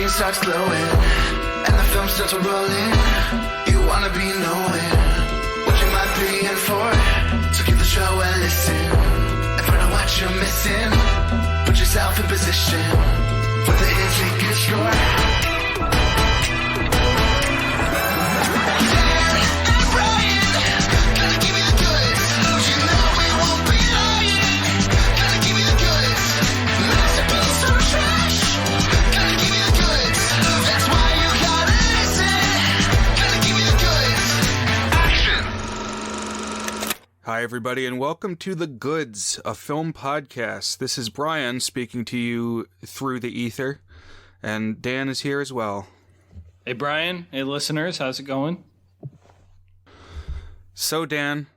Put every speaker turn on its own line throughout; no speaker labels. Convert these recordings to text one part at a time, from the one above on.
screen starts glowing, and the film starts rolling. You wanna be knowing what you might be in for. So give the show a listen and find out what you're missing. Put yourself in position for the hits you can score.
Hi, everybody, and welcome to The Goods, a film podcast. This is Brian speaking to you through the ether, and Dan is here as well.
Hey, Brian. Hey, listeners. How's it going?
So, Dan,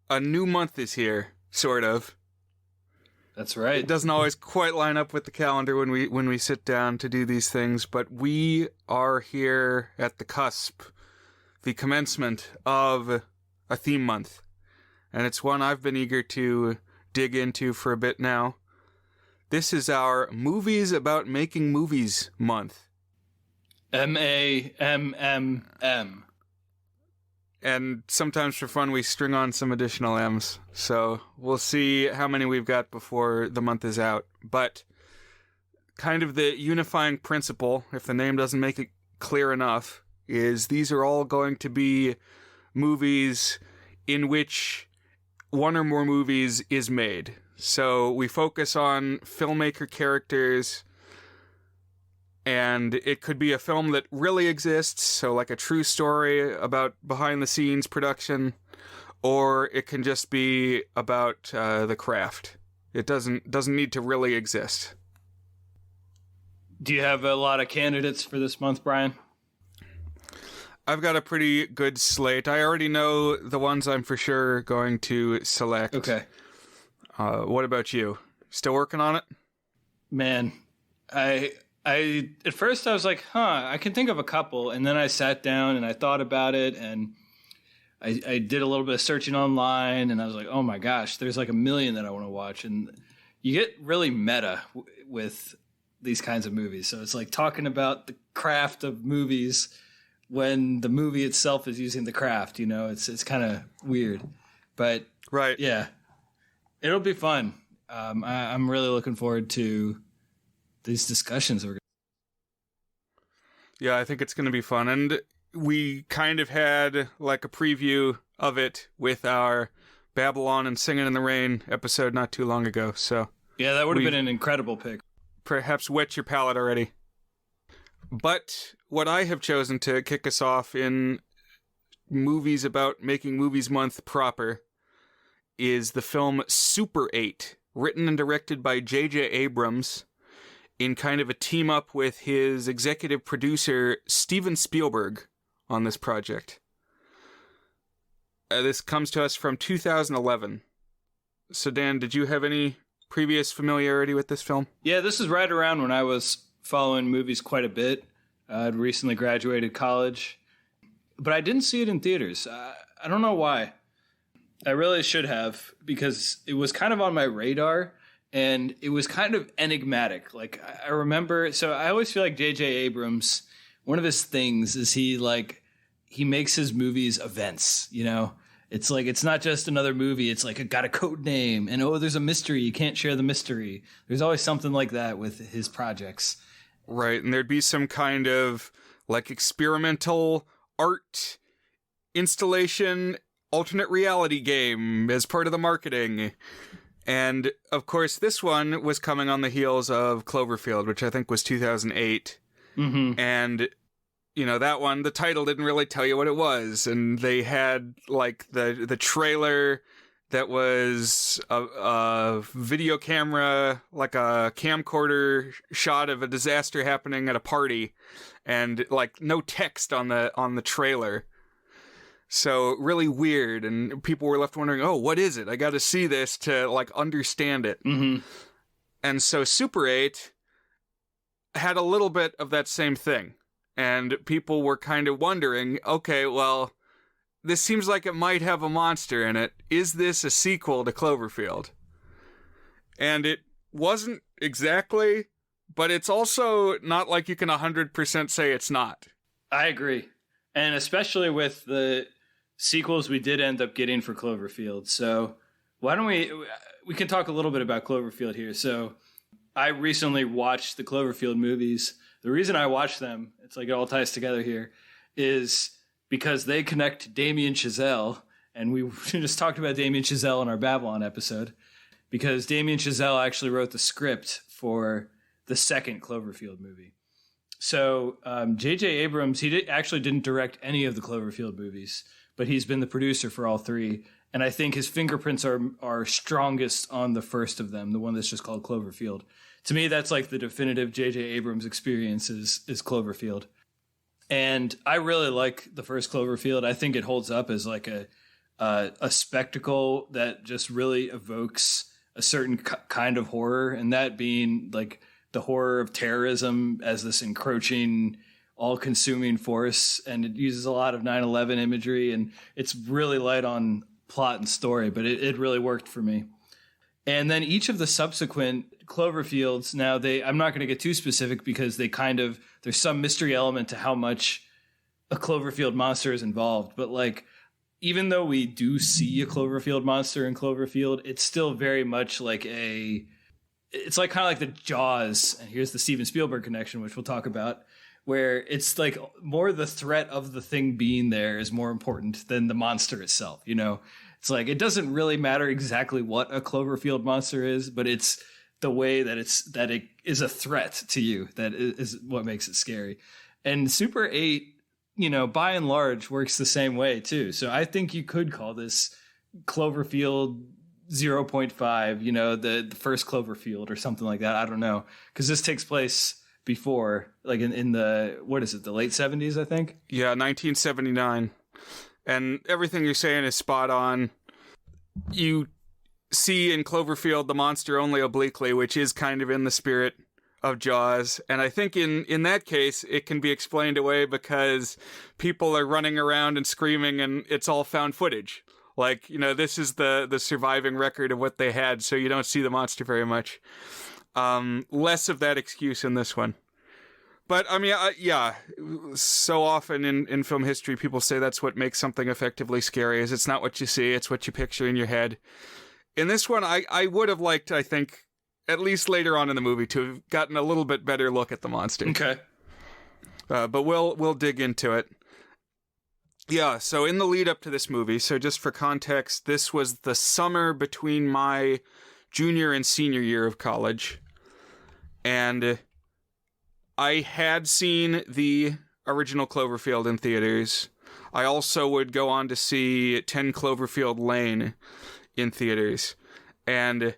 a new month is here, sort of.
That's right.
It doesn't always quite line up with the calendar when we sit down to do these things, but we are here at the cusp, the commencement of a theme month. And it's one I've been eager to dig into for a bit now. This is our Movies About Making Movies month.
MAMMM.
And sometimes for fun we string on some additional M's. So we'll see how many we've got before the month is out. But kind of the unifying principle, if the name doesn't make it clear enough, is these are all going to be movies in which one or more movies is made. So we focus on filmmaker characters, and it could be a film that really exists, so like a true story about behind-the-scenes production, or it can just be about the craft. It doesn't need to really exist.
Do you have a lot of candidates for this month, Brian?
I've got a pretty good slate. I already know the ones I'm for sure going to select.
Okay.
What about you? Still working on it?
Man, I at first I was like, I can think of a couple, and then I sat down and I thought about it, and I did a little bit of searching online, and I was like, oh my gosh, there's like a million that I want to watch, and you get really meta with these kinds of movies. So it's like talking about the craft of movies when the movie itself is using the craft, you know, it's kind of weird, but
right.
Yeah, it'll be fun. I'm really looking forward to these discussions.
Yeah, I think it's going to be fun. And we kind of had like a preview of it with our Babylon and Singing in the Rain episode not too long ago. So
yeah, that would have been an incredible pick.
Perhaps wet your palate already. But what I have chosen to kick us off in Movies About Making Movies Month proper is the film Super 8, written and directed by JJ Abrams in kind of a team-up with his executive producer Steven Spielberg on this project. This comes to us from 2011. So Dan, did you have any previous familiarity with this film?
Yeah, this is right around when I was following movies quite a bit. I'd recently graduated college, but I didn't see it in theaters. I don't know why. I really should have, because it was kind of on my radar, and it was kind of enigmatic. Like, I remember, so I always feel like JJ Abrams, one of his things is he makes his movies events, you know? It's like, it's not just another movie. It's like, it got a code name, and there's a mystery. You can't share the mystery. There's always something like that with his projects.
Right, and there'd be some kind of like experimental art installation, alternate reality game as part of the marketing. And of course, this one was coming on the heels of Cloverfield, which I think was 2008.
Mm-hmm.
And you know, that one, the title didn't really tell you what it was. And they had like the trailer that was a video camera, like a camcorder shot of a disaster happening at a party, and like no text on the trailer. So really weird, and people were left wondering, oh, what is it? I got to see this to like understand it.
Mm-hmm.
And so Super 8 had a little bit of that same thing. And people were kind of wondering, okay, well, this seems like it might have a monster in it. Is this a sequel to Cloverfield? And it wasn't exactly, but it's also not like you can 100% say it's not.
I agree. And especially with the sequels we did end up getting for Cloverfield. So why don't we can talk a little bit about Cloverfield here. So I recently watched the Cloverfield movies. The reason I watched them, it's like it all ties together here, is because they connect to Damien Chazelle. And we just talked about Damien Chazelle in our Babylon episode, because Damien Chazelle actually wrote the script for the second Cloverfield movie. So JJ Abrams, actually didn't direct any of the Cloverfield movies, but he's been the producer for all three. And I think his fingerprints are strongest on the first of them, the one that's just called Cloverfield. To me, that's like the definitive JJ Abrams experience is Cloverfield. And I really like the first Cloverfield. I think it holds up as like a spectacle that just really evokes a certain kind of horror, and that being like the horror of terrorism as this encroaching, all-consuming force. And it uses a lot of 9/11 imagery, and it's really light on plot and story, but it really worked for me. And then each of the subsequent Cloverfields, now I'm not going to get too specific because there's some mystery element to how much a Cloverfield monster is involved. But like, even though we do see a Cloverfield monster in Cloverfield, it's still very much like it's like kind of like the Jaws. And here's the Steven Spielberg connection, which we'll talk about, where it's like more the threat of the thing being there is more important than the monster itself. You know, it's like, it doesn't really matter exactly what a Cloverfield monster is, but it's the way that it is a threat to you that is what makes it scary. And Super 8, you know, by and large works the same way too. So I think you could call this Cloverfield 0.5, you know, the first Cloverfield or something like that. I don't know. Because this takes place before, like in the, what is it, the late 70s, I think?
Yeah, 1979. And everything you're saying is spot on. You see in Cloverfield the monster only obliquely, which is kind of in the spirit of Jaws. And I think in that case, it can be explained away because people are running around and screaming and it's all found footage. Like, you know, this is the surviving record of what they had, so you don't see the monster very much. Less of that excuse in this one. But, I mean, yeah, so often in film history, people say that's what makes something effectively scary, is it's not what you see, it's what you picture in your head. In this one, I would have liked, I think, at least later on in the movie, to have gotten a little bit better look at the monster.
Okay.
But we'll dig into it. Yeah, so in the lead up to this movie, so just for context, this was the summer between my junior and senior year of college. And I had seen the original Cloverfield in theaters. I also would go on to see 10 Cloverfield Lane in theaters. And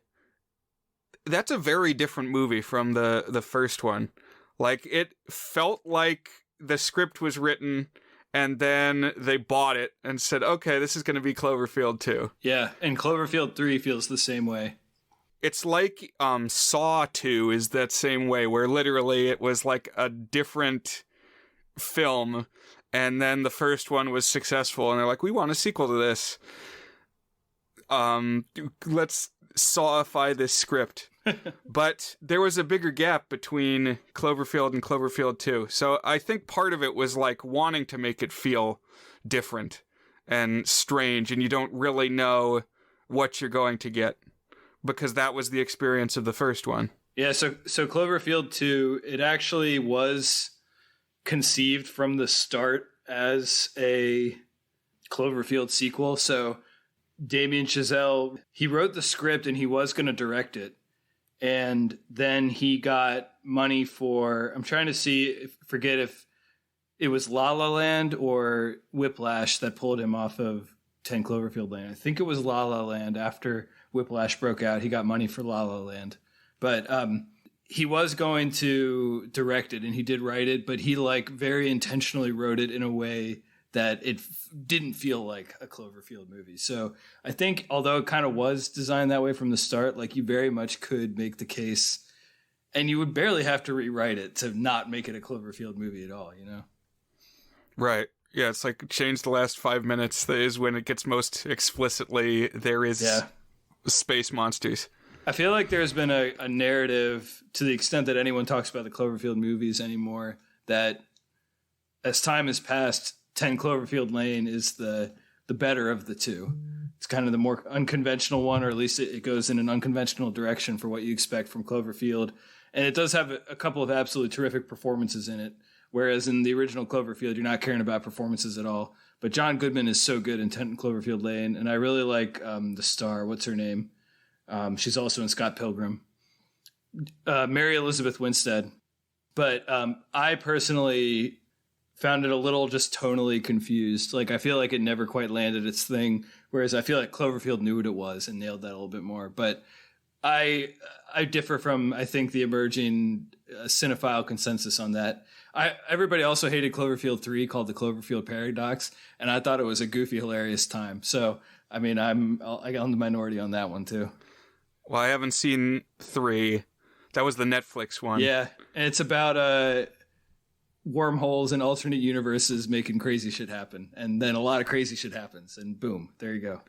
that's a very different movie from the first one. Like, it felt like the script was written and then they bought it and said, okay, this is going to be Cloverfield 2.
Yeah, and Cloverfield 3 feels the same way.
It's like Saw 2 is that same way, where literally it was like a different film, and then the first one was successful, and they're like, we want a sequel to this. Let's Sawify this script. But there was a bigger gap between Cloverfield and Cloverfield 2. So I think part of it was like wanting to make it feel different and strange, and you don't really know what you're going to get, because that was the experience of the first one.
Yeah, so Cloverfield 2, it actually was conceived from the start as a Cloverfield sequel. So Damien Chazelle, he wrote the script and he was going to direct it. And then he got money for, I'm trying to forget if it was La La Land or Whiplash that pulled him off of 10 Cloverfield Lane. I think it was La La Land. After Whiplash broke out, he got money for La La Land. But he was going to direct it, and he did write it, but he like very intentionally wrote it in a way that it didn't feel like a Cloverfield movie. So I think, although it kind of was designed that way from the start, like you very much could make the case, and you would barely have to rewrite it to not make it a Cloverfield movie at all, you know?
Right. Yeah, it's like change the last 5 minutes is when it gets most explicitly there is space monsters.
I feel like there's been a narrative, to the extent that anyone talks about the Cloverfield movies anymore, that as time has passed, 10 Cloverfield Lane is the better of the two. It's kind of the more unconventional one, or at least it goes in an unconventional direction for what you expect from Cloverfield. And it does have a couple of absolutely terrific performances in it, whereas in the original Cloverfield, you're not caring about performances at all. But John Goodman is so good in 10 Cloverfield Lane, and I really like the star. What's her name? She's also in Scott Pilgrim. Mary Elizabeth Winstead. But I personally found it a little just tonally confused. Like, I feel like it never quite landed its thing, whereas I feel like Cloverfield knew what it was and nailed that a little bit more. But I differ from, I think, the emerging cinephile consensus on that. Everybody also hated Cloverfield 3, called the Cloverfield Paradox, and I thought it was a goofy, hilarious time. So, I mean, I'm the minority on that one, too.
Well, I haven't seen 3. That was the Netflix one.
Yeah, and it's about wormholes and alternate universes making crazy shit happen. And then a lot of crazy shit happens, and boom, there you go.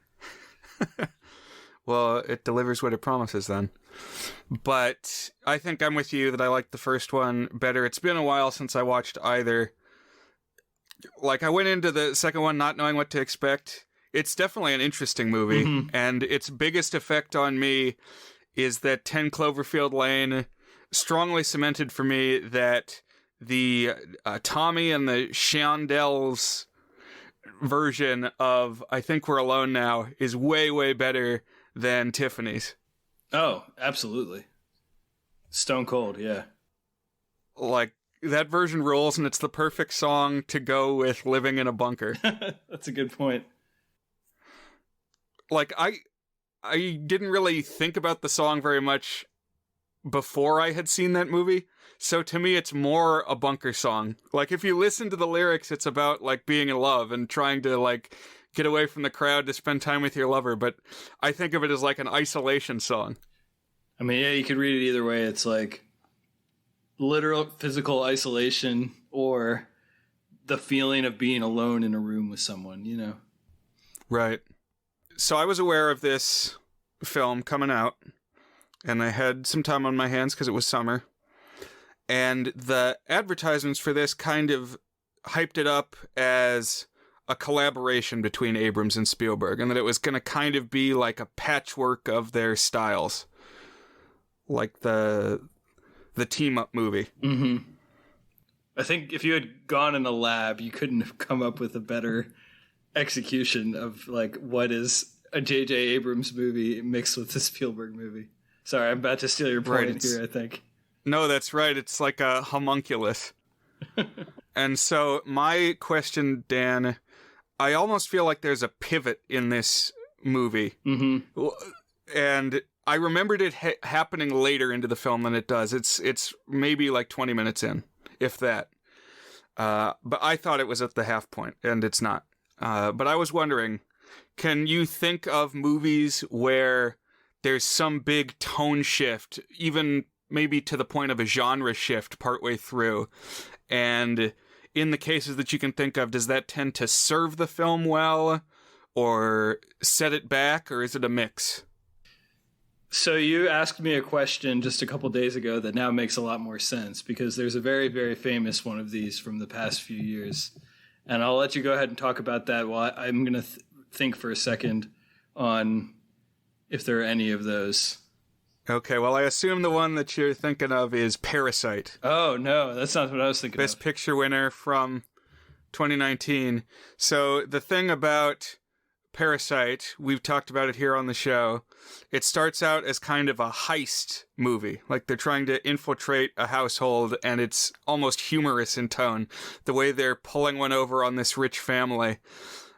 Well, it delivers what it promises then. But I think I'm with you that I like the first one better. It's been a while since I watched either. Like, I went into the second one not knowing what to expect. It's definitely an interesting movie, and its biggest effect on me is that 10 Cloverfield Lane strongly cemented for me that the Tommy and the Shondells version of I Think We're Alone Now is way, way better than Tiffany's.
Oh, absolutely. Stone cold, yeah.
Like, that version rules, and it's the perfect song to go with Living in a Bunker.
That's a good point.
Like, I didn't really think about the song very much before I had seen that movie. So to me, it's more a bunker song. Like, if you listen to the lyrics, it's about, like, being in love and trying to, like, get away from the crowd to spend time with your lover. But I think of it as, like, an isolation song.
I mean, yeah, you could read it either way. It's like literal physical isolation or the feeling of being alone in a room with someone, you know?
Right. So I was aware of this film coming out, and I had some time on my hands because it was summer. And the advertisements for this kind of hyped it up as a collaboration between Abrams and Spielberg, and that it was going to kind of be like a patchwork of their styles, like the team-up movie.
Mm-hmm. I think if you had gone in a lab, you couldn't have come up with a better execution of, like, what is a JJ Abrams movie mixed with a Spielberg movie. Sorry, I'm about to steal your point here, I think.
No, that's right. It's like a homunculus. And so my question, Dan, I almost feel like there's a pivot in this movie. Mm-hmm. And I remembered it happening later into the film than it does. It's maybe like 20 minutes in, if that. But I thought it was at the half point, and it's not. But I was wondering, can you think of movies where there's some big tone shift, even maybe to the point of a genre shift partway through? And in the cases that you can think of, does that tend to serve the film well or set it back, or is it a mix?
So you asked me a question just a couple days ago that now makes a lot more sense, because there's a very, very famous one of these from the past few years. And I'll let you go ahead and talk about that while I'm going to think for a second on if there are any of those.
Okay, well, I assume the one that you're thinking of is Parasite.
Oh, no, that's not what I was thinking
Best Picture winner from 2019. So the thing about Parasite, we've talked about it here on the show, it starts out as kind of a heist movie. Like, they're trying to infiltrate a household, and it's almost humorous in tone, the way they're pulling one over on this rich family.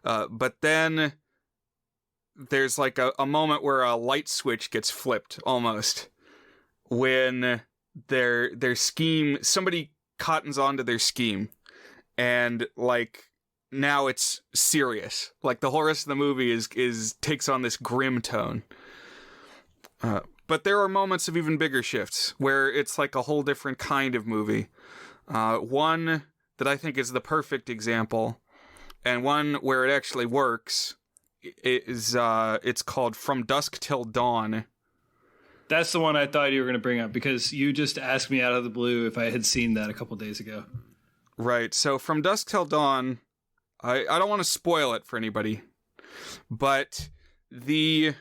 But then there's like a moment where a light switch gets flipped, almost, when their scheme, somebody cottons onto their scheme, and, like, now it's serious. Like, the whole rest of the movie is takes on this grim tone. But there are moments of even bigger shifts where it's like a whole different kind of movie. One that I think is the perfect example, and one where it actually works, is it's called From Dusk Till Dawn.
That's the one I thought you were going to bring up because you just asked me out of the blue if I had seen that a couple days ago.
Right. So From Dusk Till Dawn, I don't want to spoil it for anybody, but the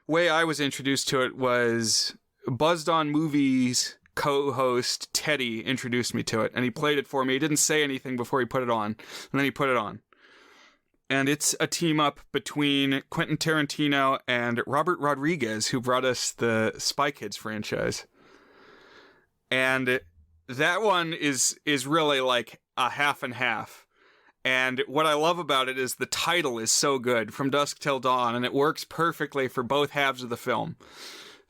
way I was introduced to it was Buzzed On Movies co-host Teddy introduced me to it, and he played it for me. He didn't say anything before he put it on, and then he put it on. And it's a team-up between Quentin Tarantino and Robert Rodriguez, who brought us the Spy Kids franchise. And that one is really like a half and half. And what I love about it is the title is so good, From Dusk Till Dawn, and it works perfectly for both halves of the film.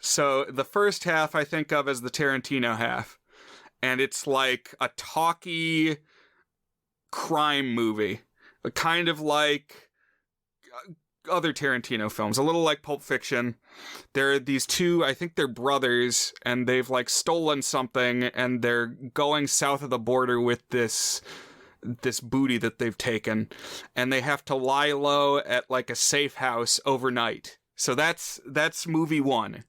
So the first half I think of as the Tarantino half, and it's like a talky crime movie, kind of like other Tarantino films, a little like Pulp Fiction. There are these two, I think they're brothers, and they've like stolen something, and they're going south of the border with this booty that they've taken, and they have to lie low at like a safe house overnight. So that's movie one.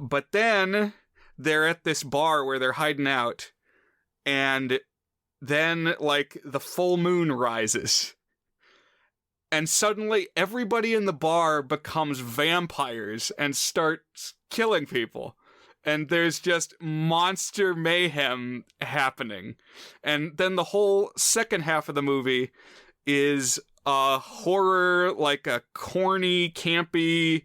But then they're at this bar where they're hiding out, and then like the full moon rises, and suddenly everybody in the bar becomes vampires and starts killing people. And there's just monster mayhem happening. And then the whole second half of the movie is a horror, like a corny, campy,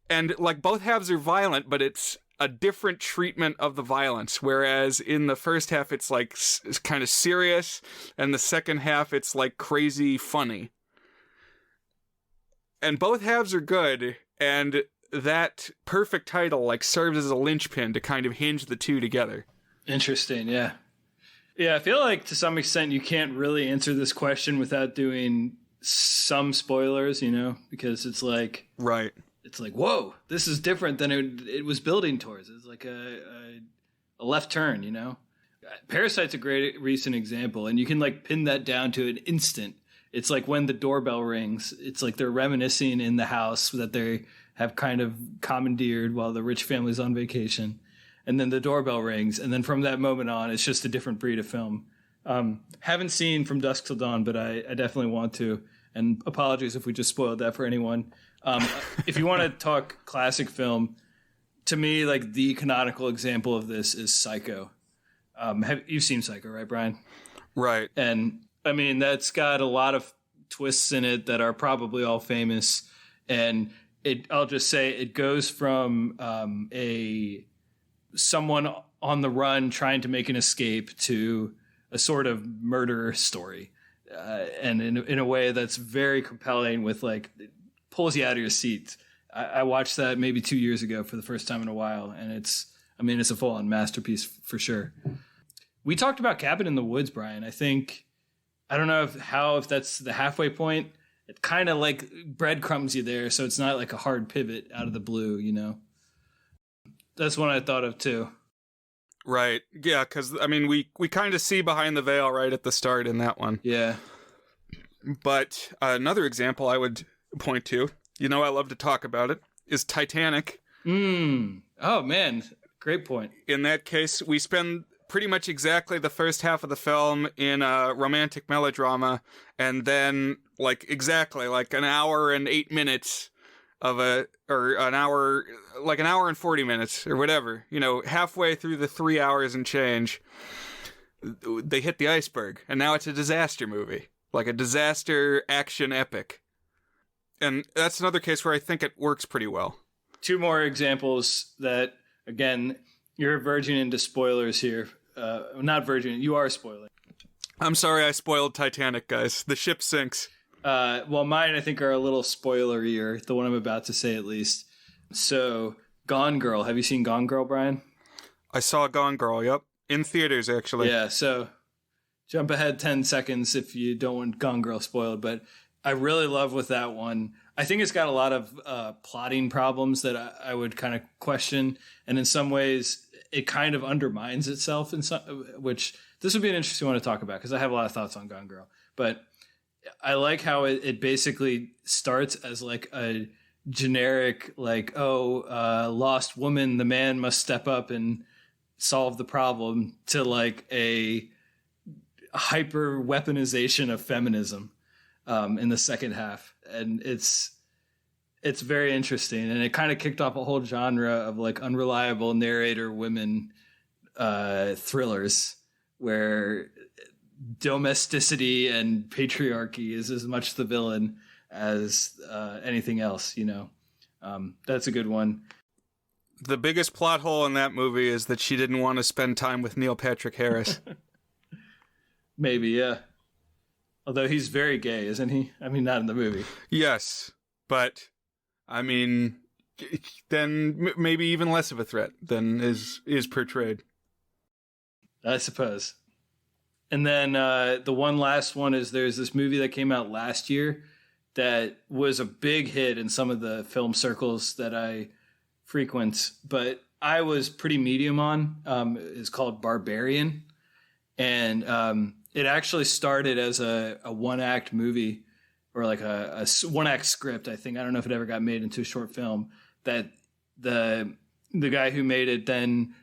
and like both halves are violent, but it's a different treatment of the violence. Whereas in the first half, it's like it's kind of serious, and the second half, it's like crazy funny. And both halves are good, and that perfect title like serves as a linchpin to kind of hinge the two together. Interesting, yeah.
Yeah, I feel like to some extent you can't really answer this question without doing some spoilers, you know, because it's like...
Right.
It's like, whoa, this is different than it was building towards. It's like a left turn, you know? Parasite's a great recent example, and you can like pin that down to an instant. It's like when the doorbell rings, it's like they're reminiscing in the house that they have kind of commandeered while the rich family's on vacation. And then the doorbell rings, and then from that moment on, it's just a different breed of film. Haven't seen From Dusk Till Dawn, but I definitely want to. And apologies if we just spoiled that for anyone. If you want to talk classic film, to me, like the canonical example of this is Psycho. You've seen Psycho, right, Brian?
Right.
And I mean, that's got a lot of twists in it that are probably all famous. And I'll just say it goes from someone on the run trying to make an escape to a sort of murder story. And in a way that's very compelling with like, it pulls you out of your seat. I watched that maybe 2 years ago for the first time in a while. And it's a full-on masterpiece for sure. We talked about Cabin in the Woods, Brian. I don't know if that's the halfway point. It kind of like breadcrumbs you there. So it's not like a hard pivot out of the blue, you know? That's one I thought of too.
Right. Yeah, because, I mean, we kind of see behind the veil right at the start in that one.
Yeah.
But another example I would point to, you know, I love to talk about it, is Titanic.
Oh, man. Great point.
In that case, we spend pretty much exactly the first half of the film in a romantic melodrama, and then, like, exactly, like an hour and 8 minutes an hour and 40 minutes or whatever, you know, halfway through the 3 hours and change, they hit the iceberg, and now it's a disaster movie, like a disaster action epic. And that's another case where I think it works pretty well.
Two more examples that, again, you're verging into spoilers here. Not verging, you are spoiling.
I'm sorry I spoiled Titanic, guys. The ship sinks.
Well, mine, I think, are a little spoilerier, the one I'm about to say at least. So, Gone Girl. Have you seen Gone Girl, Brian?
I saw Gone Girl, yep. In theaters, actually.
Yeah, so jump ahead 10 seconds if you don't want Gone Girl spoiled. But I really love with that one. I think it's got a lot of plotting problems that I would kind of question. And in some ways, it kind of undermines itself, which this would be an interesting one to talk about because I have a lot of thoughts on Gone Girl. But I like how it basically starts as like a generic, like, lost woman, the man must step up and solve the problem, to like a hyper weaponization of feminism in the second half. And it's very interesting. And it kind of kicked off a whole genre of like unreliable narrator women thrillers where domesticity and patriarchy is as much the villain as anything else, you know. That's a good one.
The biggest plot hole in that movie is that she didn't want to spend time with Neil Patrick Harris.
Maybe, yeah. Although he's very gay, isn't he? I mean, not in the movie.
Yes, but I mean, then maybe even less of a threat than is portrayed.
I suppose. And then the one last one is there's this movie that came out last year that was a big hit in some of the film circles that I frequent, but I was pretty medium on. It's called Barbarian. And it actually started as a one-act movie, or like a one-act script, I think. I don't know if it ever got made into a short film, that the guy who made it then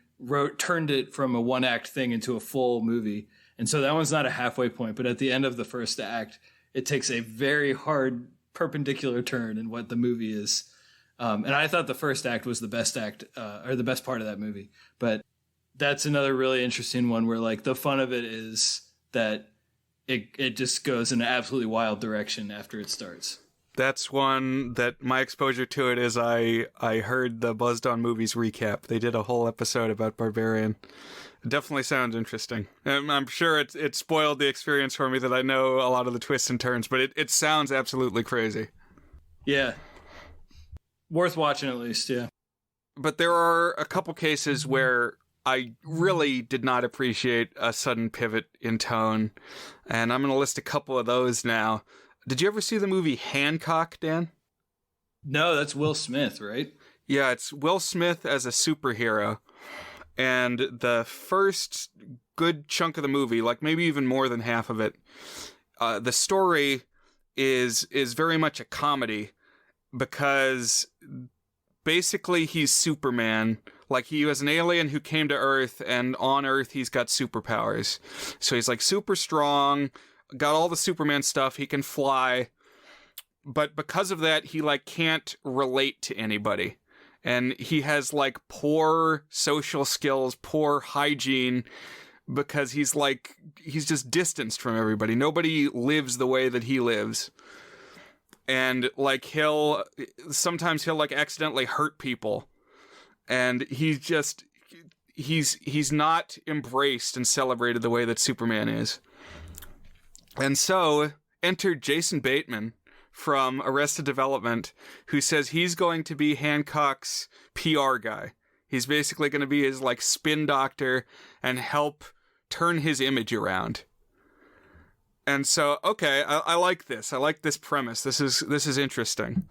turned it from a one-act thing into a full movie. And so that one's not a halfway point, but at the end of the first act, it takes a very hard perpendicular turn in what the movie is. And I thought the first act was the best act, or the best part of that movie. But that's another really interesting one where like the fun of it is that it just goes in an absolutely wild direction after it starts.
That's one that my exposure to it is I heard the Buzzed on Movies recap. They did a whole episode about Barbarian. It definitely sounds interesting. I'm sure it spoiled the experience for me that I know a lot of the twists and turns, but it sounds absolutely crazy.
Yeah. Worth watching at least, yeah.
But there are a couple cases where I really did not appreciate a sudden pivot in tone, and I'm going to list a couple of those now. Did you ever see the movie Hancock, Dan?
No, that's Will Smith, right?
Yeah, it's Will Smith as a superhero. And the first good chunk of the movie, like maybe even more than half of it, the story is very much a comedy because basically he's Superman. Like he was an alien who came to Earth, and on Earth he's got superpowers. So he's like super strong, got all the Superman stuff, he can fly. But because of that, he like can't relate to anybody. And he has like poor social skills, poor hygiene, because he's just distanced from everybody. Nobody lives the way that he lives. And like sometimes he'll like accidentally hurt people. And he's not embraced and celebrated the way that Superman is. And so entered Jason Bateman from Arrested Development, who says he's going to be Hancock's PR guy. He's basically going to be his like spin doctor and help turn his image around. And so, okay, I like this. I like this premise. This is interesting.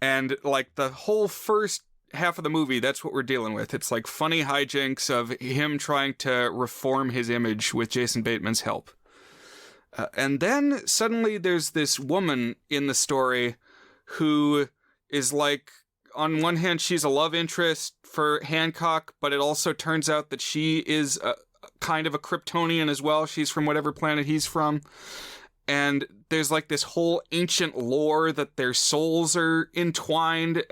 And like the whole first half of the movie, that's what we're dealing with. It's like funny hijinks of him trying to reform his image with Jason Bateman's help. And then suddenly there's this woman in the story who is like, on one hand, she's a love interest for Hancock, but it also turns out that she is kind of a Kryptonian as well. She's from whatever planet he's from. And there's like this whole ancient lore that their souls are entwined,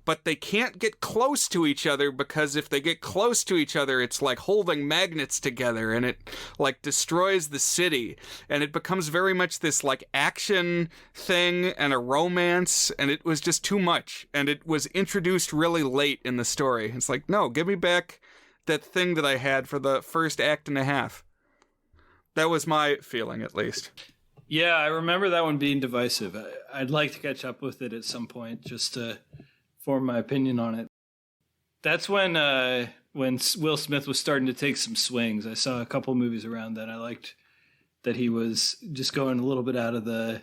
but they can't get close to each other because if they get close to each other, it's like holding magnets together and it like destroys the city. And it becomes very much this like action thing and a romance, and it was just too much. And it was introduced really late in the story. It's like, no, give me back that thing that I had for the first act and a half. That was my feeling, at least.
Yeah, I remember that one being divisive. I'd like to catch up with it at some point just to form my opinion on it. That's when Will Smith was starting to take some swings. I saw a couple movies around that. I liked that he was just going a little bit out of the...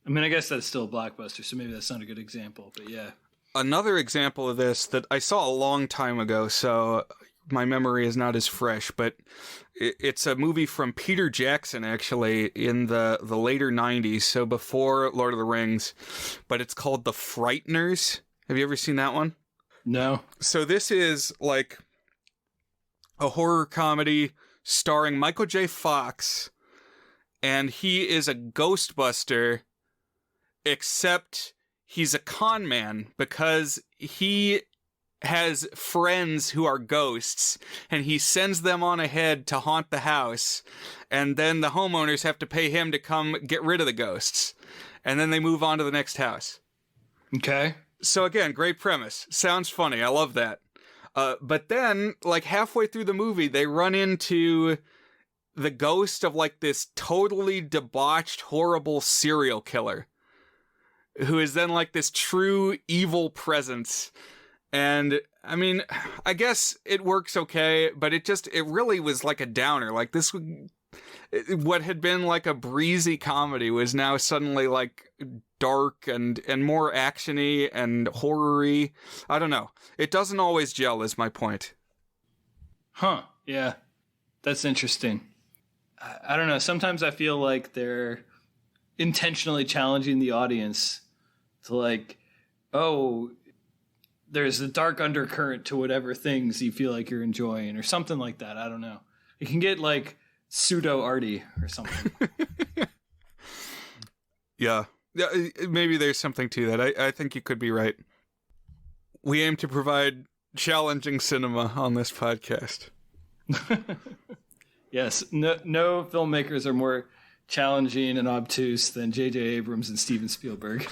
I mean, I guess that's still a blockbuster, so maybe that's not a good example, but yeah.
Another example of this that I saw a long time ago, so my memory is not as fresh, but it's a movie from Peter Jackson, actually, in the later 90s, so before Lord of the Rings, but it's called The Frighteners. Have you ever seen that one?
No.
So this is like a horror comedy starring Michael J. Fox, and he is a Ghostbuster, except he's a con man because he has friends who are ghosts, and he sends them on ahead to haunt the house, and then the homeowners have to pay him to come get rid of the ghosts, and then they move on to the next house.
Okay.
So again, great premise. Sounds funny. I love that. But then, like halfway through the movie, they run into the ghost of like this totally debauched, horrible serial killer, who is then like this true evil presence. And I mean, I guess it works okay, but it really was like a downer. Like this, what had been like a breezy comedy was now suddenly like dark and more actiony and horror-y. I don't know. It doesn't always gel, is my point.
Huh. Yeah. That's interesting. I don't know. Sometimes I feel like they're intentionally challenging the audience to like, oh, there's a dark undercurrent to whatever things you feel like you're enjoying or something like that. I don't know. It can get like pseudo-arty or something.
Yeah. Yeah, maybe there's something to that. I think you could be right. We aim to provide challenging cinema on this podcast.
Yes, no filmmakers are more challenging and obtuse than JJ Abrams and Steven Spielberg.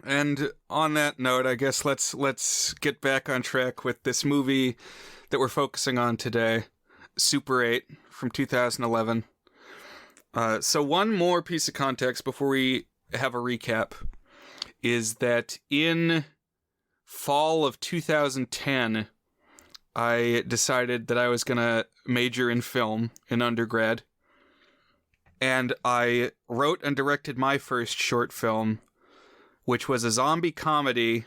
And on that note, I guess let's get back on track with this movie that we're focusing on today, Super 8 from 2011. So one more piece of context before we have a recap is that in fall of 2010, I decided that I was going to major in film in undergrad. And I wrote and directed my first short film, which was a zombie comedy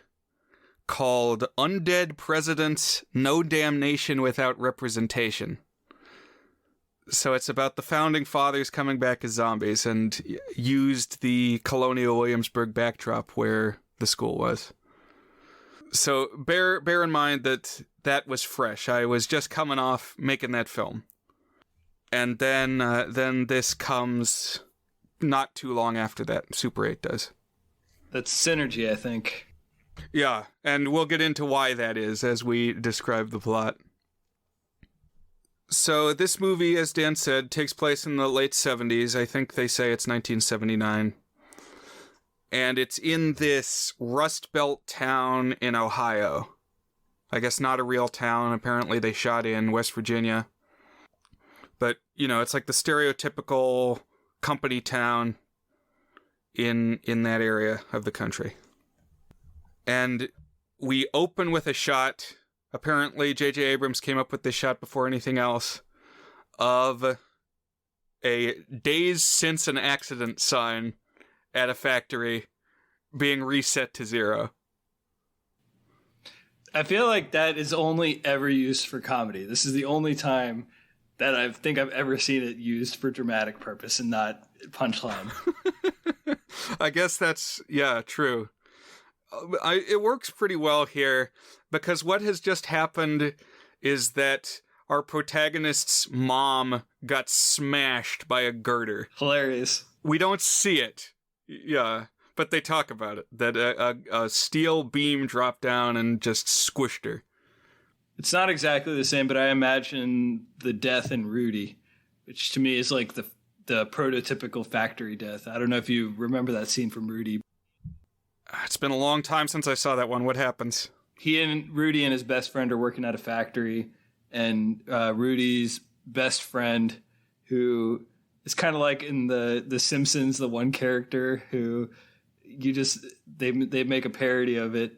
called Undead Presidents, No Damnation Without Representation. So it's about the founding fathers coming back as zombies, and used the colonial Williamsburg backdrop where the school was. So bear in mind that was fresh. I was just coming off making that film. And then this comes not too long after that. Super 8 does.
That's synergy, I think.
Yeah, and we'll get into why that is as we describe the plot. So this movie, as Dan said, takes place in the late 70s. I think they say it's 1979. And it's in this Rust Belt town in Ohio. I guess not a real town. Apparently they shot in West Virginia. But, you know, it's like the stereotypical company town in that area of the country. And we open with a shot. Apparently, JJ Abrams came up with this shot before anything else, of a days since an accident sign at a factory being reset to 0.
I feel like that is only ever used for comedy. This is the only time that I think I've ever seen it used for dramatic purpose and not punchline.
I guess that's, yeah, true. It works pretty well here, because what has just happened is that our protagonist's mom got smashed by a girder.
Hilarious.
We don't see it. Yeah, but they talk about it, that a steel beam dropped down and just squished her.
It's not exactly the same, but I imagine the death in Rudy, which to me is like the prototypical factory death. I don't know if you remember that scene from Rudy.
It's been a long time since I saw that one. What happens?
Rudy and his best friend are working at a factory, and Rudy's best friend, who is kind of like in the Simpsons, the one character who they make a parody of it.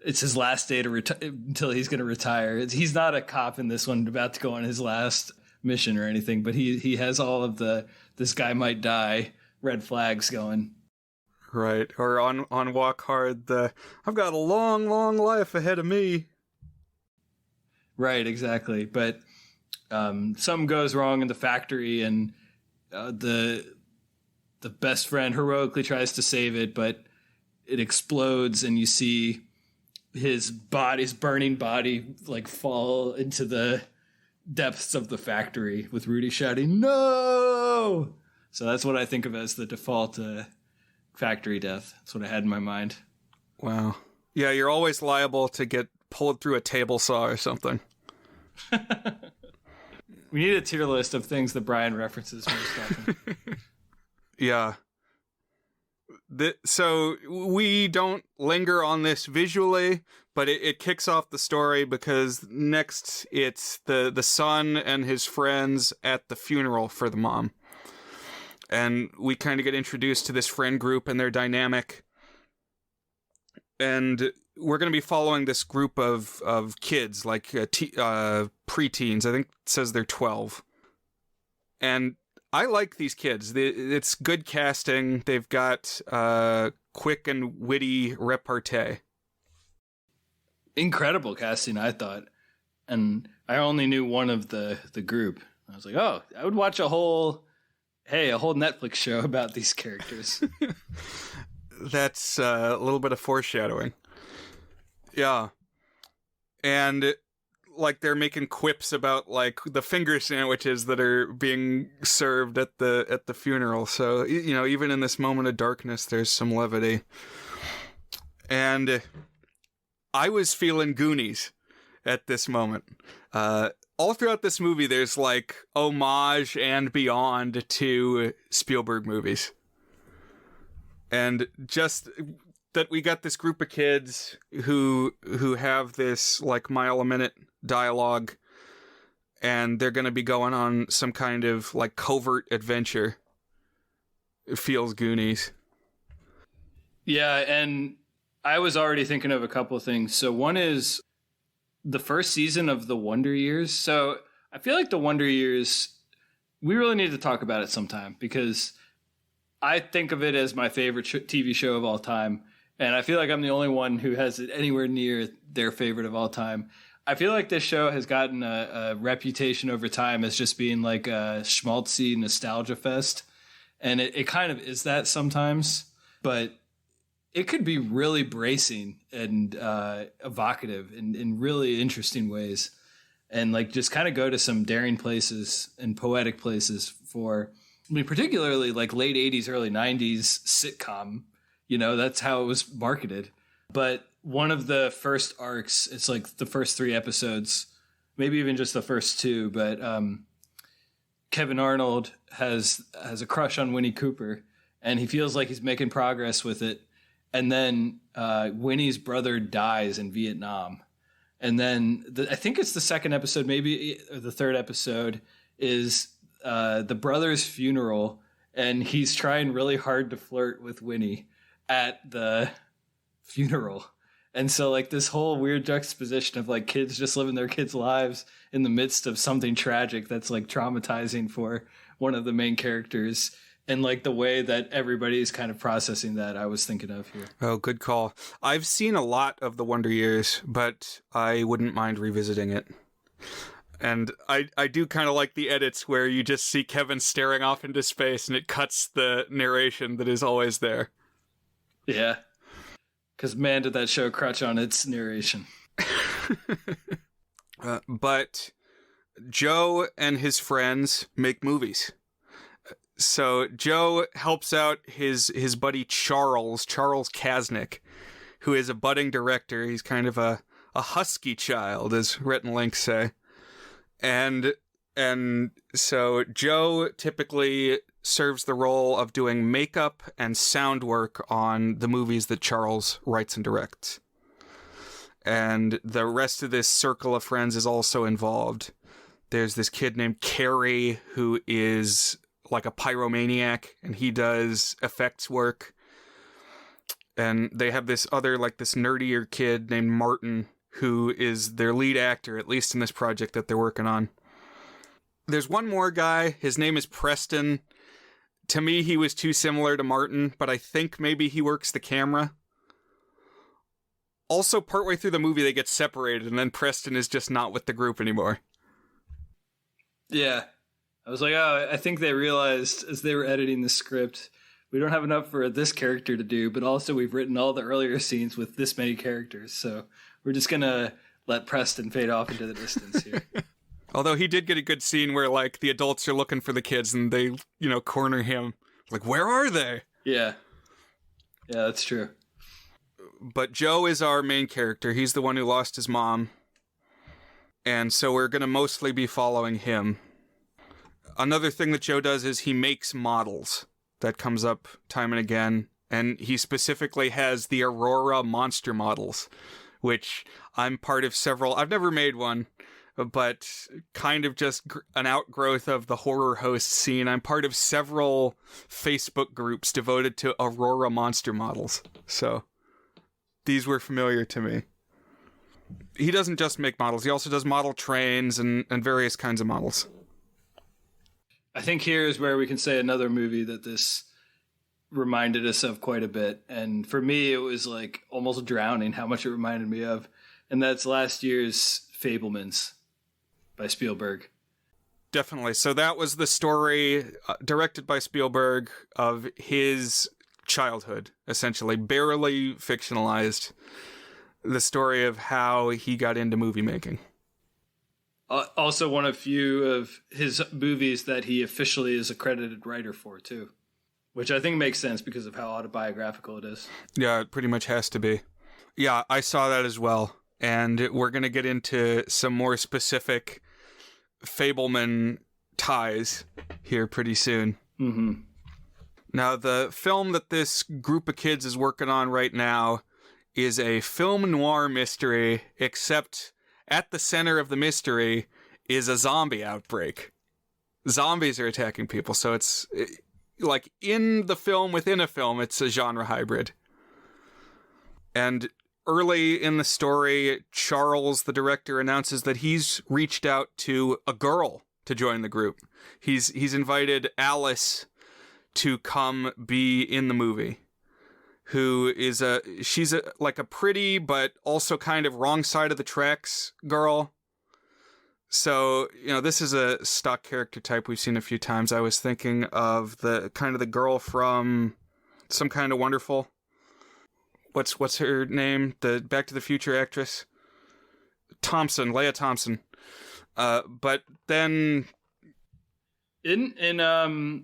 It's his last day until he's going to retire. He's not a cop in this one, about to go on his last mission or anything, but he has all of this guy might die red flags going.
Right. Or on Walk Hard, I've got a long, long life ahead of me.
Right, exactly. But something goes wrong in the factory, and the best friend heroically tries to save it, but it explodes, and you see his burning body, like fall into the depths of the factory with Rudy shouting, "No!" So that's what I think of as the default factory death. That's what I had in my mind.
Wow. Yeah, you're always liable to get pulled through a table saw or something.
We need a tier list of things that Brian references most often.
Yeah. So we don't linger on this visually, but it kicks off the story because next it's the son and his friends at the funeral for the mom. And we kind of get introduced to this friend group and their dynamic. And we're going to be following this group of kids, like preteens. I think it says they're 12. And I like these kids. It's good casting. They've got quick and witty repartee.
Incredible casting, I thought. And I only knew one of the group. I was like, oh, I would watch a whole Netflix show about these characters.
That's a little bit of foreshadowing. Yeah. And like they're making quips about like the finger sandwiches that are being served at the funeral. So, you know, even in this moment of darkness, there's some levity. And I was feeling Goonies at this moment. All throughout this movie, there's like homage and beyond to Spielberg movies. And just that we got this group of kids who have this like mile-a-minute dialogue, and they're going to be going on some kind of like covert adventure. It feels Goonies.
Yeah, and I was already thinking of a couple of things. So one is the first season of The Wonder Years. So I feel like The Wonder Years, we really need to talk about it sometime, because I think of it as my favorite TV show of all time. And I feel like I'm the only one who has it anywhere near their favorite of all time. I feel like this show has gotten a reputation over time as just being like a schmaltzy nostalgia fest. And it kind of is that sometimes, but it could be really bracing and evocative in really interesting ways. And like just kind of go to some daring places and poetic places for, I mean, particularly like late 80s, early 90s sitcom. You know, that's how it was marketed. But one of the first arcs, it's like the first 3 episodes, maybe even just the first 2, but Kevin Arnold has a crush on Winnie Cooper, and he feels like he's making progress with it. And then Winnie's brother dies in Vietnam. And then I think it's the second episode, maybe or the third episode, is the brother's funeral, and he's trying really hard to flirt with Winnie at the funeral. And so like this whole weird juxtaposition of like kids just living their kids' lives in the midst of something tragic that's like traumatizing for one of the main characters, and like the way that everybody's kind of processing that, I was thinking of here.
Oh, good call. I've seen a lot of The Wonder Years, but I wouldn't mind revisiting it. And I do kind of like the edits where you just see Kevin staring off into space and it cuts the narration that is always there.
Yeah. Because man, did that show crutch on its narration.
But Joe and his friends make movies. So Joe helps out his buddy Charles Kasnick, who is a budding director. He's kind of a husky child, as Rhett and Link say. And so Joe typically serves the role of doing makeup and sound work on the movies that Charles writes and directs. And the rest of this circle of friends is also involved. There's this kid named Carrie who is like a pyromaniac, and he does effects work. And they have this other, like this nerdier kid named Martin, who is their lead actor, at least in this project that they're working on. There's one more guy. His name is Preston. To me, he was too similar to Martin, but I think maybe he works the camera. Also, partway through the movie, they get separated, and then Preston is just not with the group anymore.
Yeah. I was like, oh, I think they realized as they were editing the script, we don't have enough for this character to do, but also we've written all the earlier scenes with this many characters, so we're just going to let Preston fade off into the distance here.
Although he did get a good scene where, like, the adults are looking for the kids and they, corner him. Like, where are they?
Yeah. Yeah, that's true.
But Joe is our main character. He's the one who lost his mom. And so we're going to mostly be following him. Another thing that Joe does is he makes models. That comes up time and again. And he specifically has the Aurora monster models, which I'm part of several. I've never made one, but kind of just an outgrowth of the horror host scene. I'm part of several Facebook groups devoted to Aurora monster models. So these were familiar to me. He doesn't just make models. He also does model trains and various kinds of models.
I think here is where we can say another movie that this reminded us of quite a bit. And for me, it was like almost drowning how much it reminded me of. And that's last year's Fabelmans by Spielberg.
Definitely. So that was the story directed by Spielberg of his childhood, essentially, barely fictionalized. The story of how he got into movie making.
Also one of few of his movies that he officially is a credited writer for, too. Which I think makes sense because of how autobiographical it is.
Yeah, it pretty much has to be. Yeah, I saw that as well. And we're going to get into some more specific Fabelman ties here pretty soon.
Mm-hmm.
Now, the film that this group of kids is working on right now is a film noir mystery, except at the center of the mystery is a zombie outbreak. Zombies are attacking people, so it's like in the film within a film, it's a genre hybrid. And early in the story, Charles, the director, announces that he's reached out to a girl to join the group. He's invited Alice to come be in the movie, who is she's like a pretty but also kind of wrong side of the tracks girl. So, this is a stock character type we've seen a few times. I was thinking of the girl from Some Kind of Wonderful. What's her name? The Back to the Future actress? Leah Thompson. But then
in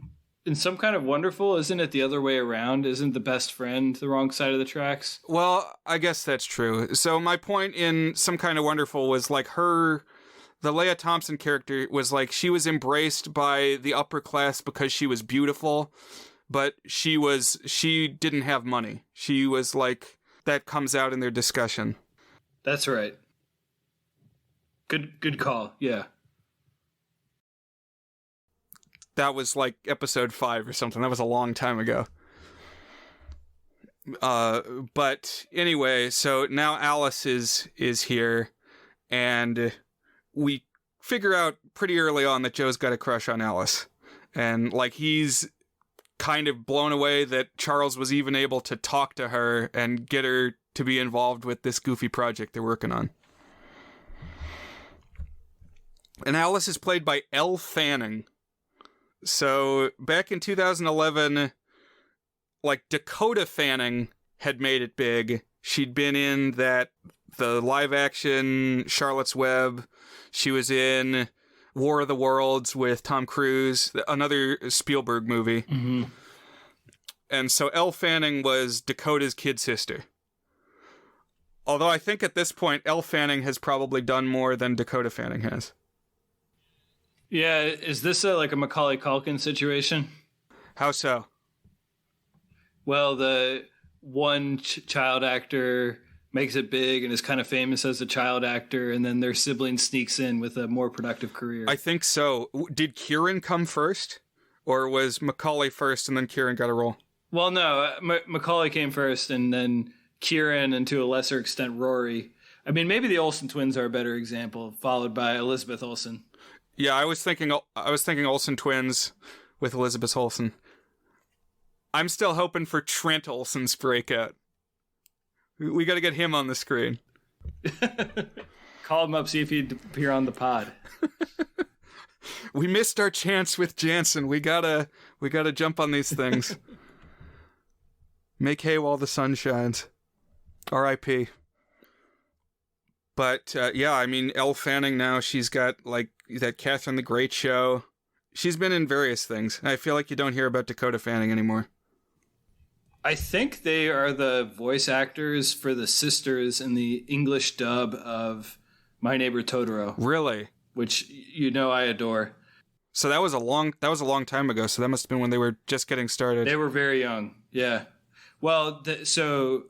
Some Kind of Wonderful, isn't it the other way around? Isn't the best friend the wrong side of the tracks?
Well, I guess that's true. So my point in Some Kind of Wonderful was like the Leah Thompson character was like she was embraced by the upper class because she was beautiful, but she didn't have money. She was like, that comes out in their discussion.
That's right. Good call. Yeah.
That was like episode 5 or something. That was a long time ago. But anyway, so now Alice is here, and we figure out pretty early on that Joe's got a crush on Alice. And like he's kind of blown away that Charles was even able to talk to her and get her to be involved with this goofy project they're working on. And Alice is played by Elle Fanning. So back in 2011, like Dakota Fanning had made it big. She'd been in the live action Charlotte's Web. She was in War of the Worlds with Tom Cruise, another Spielberg movie.
Mm-hmm.
And so Elle Fanning was Dakota's kid sister. Although I think at this point, Elle Fanning has probably done more than Dakota Fanning has.
Yeah, is this like a Macaulay Culkin situation?
How so?
Well, the one child actor makes it big and is kind of famous as a child actor, and then their sibling sneaks in with a more productive career.
I think so. Did Kieran come first? Or was Macaulay first and then Kieran got a role?
Well, no. Macaulay came first, and then Kieran, and to a lesser extent, Rory. I mean, maybe the Olsen twins are a better example, followed by Elizabeth Olsen.
Yeah, I was thinking Olsen twins with Elizabeth Olsen. I'm still hoping for Trent Olsen's breakout. We got to get him on the screen.
Call him up, see if he'd appear on the pod.
We missed our chance with Jansen. We gotta jump on these things. Make hay while the sun shines. R.I.P. But yeah, I mean, Elle Fanning now, she's got like that Catherine the Great show. She's been in various things. I feel like you don't hear about Dakota Fanning anymore.
I think they are the voice actors for the sisters in the English dub of My Neighbor Totoro.
Really?
Which I adore.
So that was a long time ago. So that must have been when they were just getting started.
They were very young. Yeah. Well, so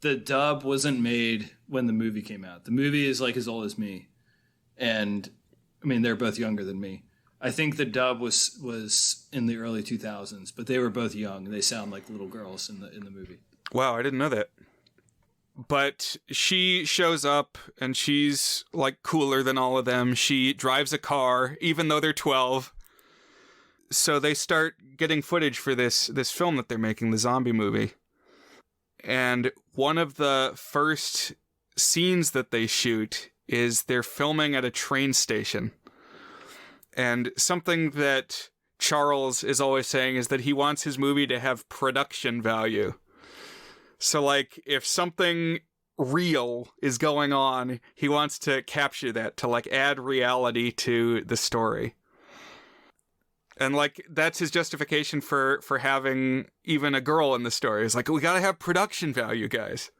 the dub wasn't made when the movie came out. The movie is like as old as me, and I mean they're both younger than me. I think the dub was in the early 2000s, but they were both young. They sound like little girls in the movie.
Wow, I didn't know that. But she shows up, and she's, like, cooler than all of them. She drives a car, even though they're 12. So they start getting footage for this film that they're making, the zombie movie. And one of the first scenes that they shoot is they're filming at a train station. And something that Charles is always saying is that he wants his movie to have production value. So, like, if something real is going on, he wants to capture that to, like, add reality to the story. And, like, that's his justification for having even a girl in the story. It's like, we gotta have production value, guys.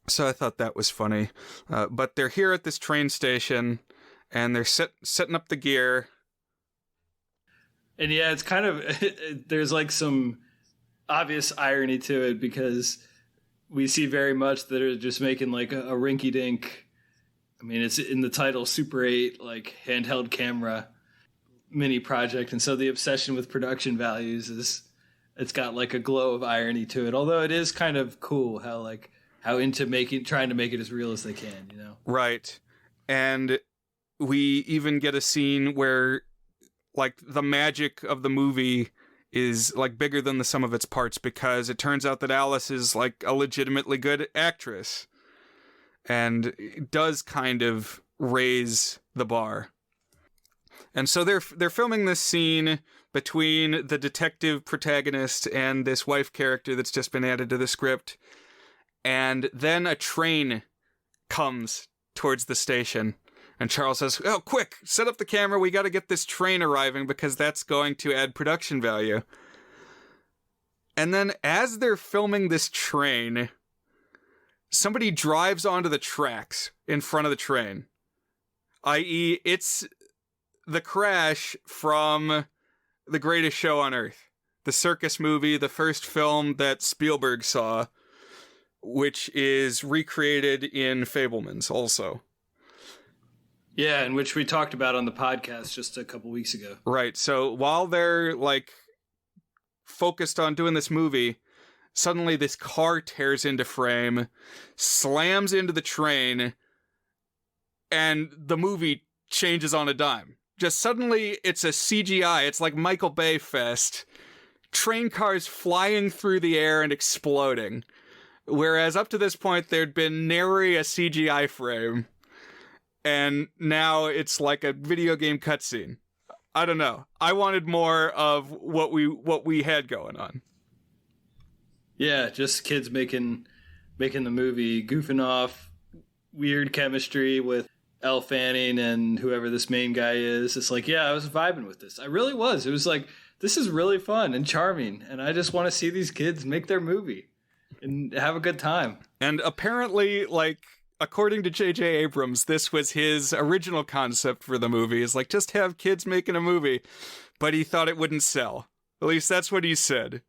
So I thought that was funny. But they're here at this train station, and they're setting up the gear.
And yeah, it's kind of, there's, like, some obvious irony to it because we see very much that they're just making like a rinky-dink, I mean, it's in the title, Super 8, like handheld camera mini project. And so the obsession with production values it's got like a glow of irony to it. Although it is kind of cool how into trying to make it as real as they can,
Right. And we even get a scene where like the magic of the movie is like bigger than the sum of its parts because it turns out that Alice is like a legitimately good actress and does kind of raise the bar. And so they're filming this scene between the detective protagonist and this wife character that's just been added to the script. And then a train comes towards the station. And Charles says, "Oh, quick, set up the camera. We got to get this train arriving because that's going to add production value." And then as they're filming this train, somebody drives onto the tracks in front of the train. I.e., it's the crash from The Greatest Show on Earth, the circus movie, the first film that Spielberg saw, which is recreated in Fabelmans also.
Yeah, and which we talked about on the podcast just a couple weeks ago.
Right. So while they're like focused on doing this movie, suddenly this car tears into frame, slams into the train, and the movie changes on a dime. Just suddenly it's a CGI. It's like Michael Bay Fest. Train cars flying through the air and exploding. Whereas up to this point, there'd been nary a CGI frame. And now it's like a video game cutscene. I don't know. I wanted more of what we had going on.
Yeah, just kids making the movie, goofing off, weird chemistry with Elle Fanning and whoever this main guy is. It's like, yeah, I was vibing with this. I really was. It was like, this is really fun and charming, and I just want to see these kids make their movie and have a good time.
And apparently, like, according to JJ Abrams, this was his original concept for the movie, is like, just have kids making a movie. But he thought it wouldn't sell. At least that's what he said.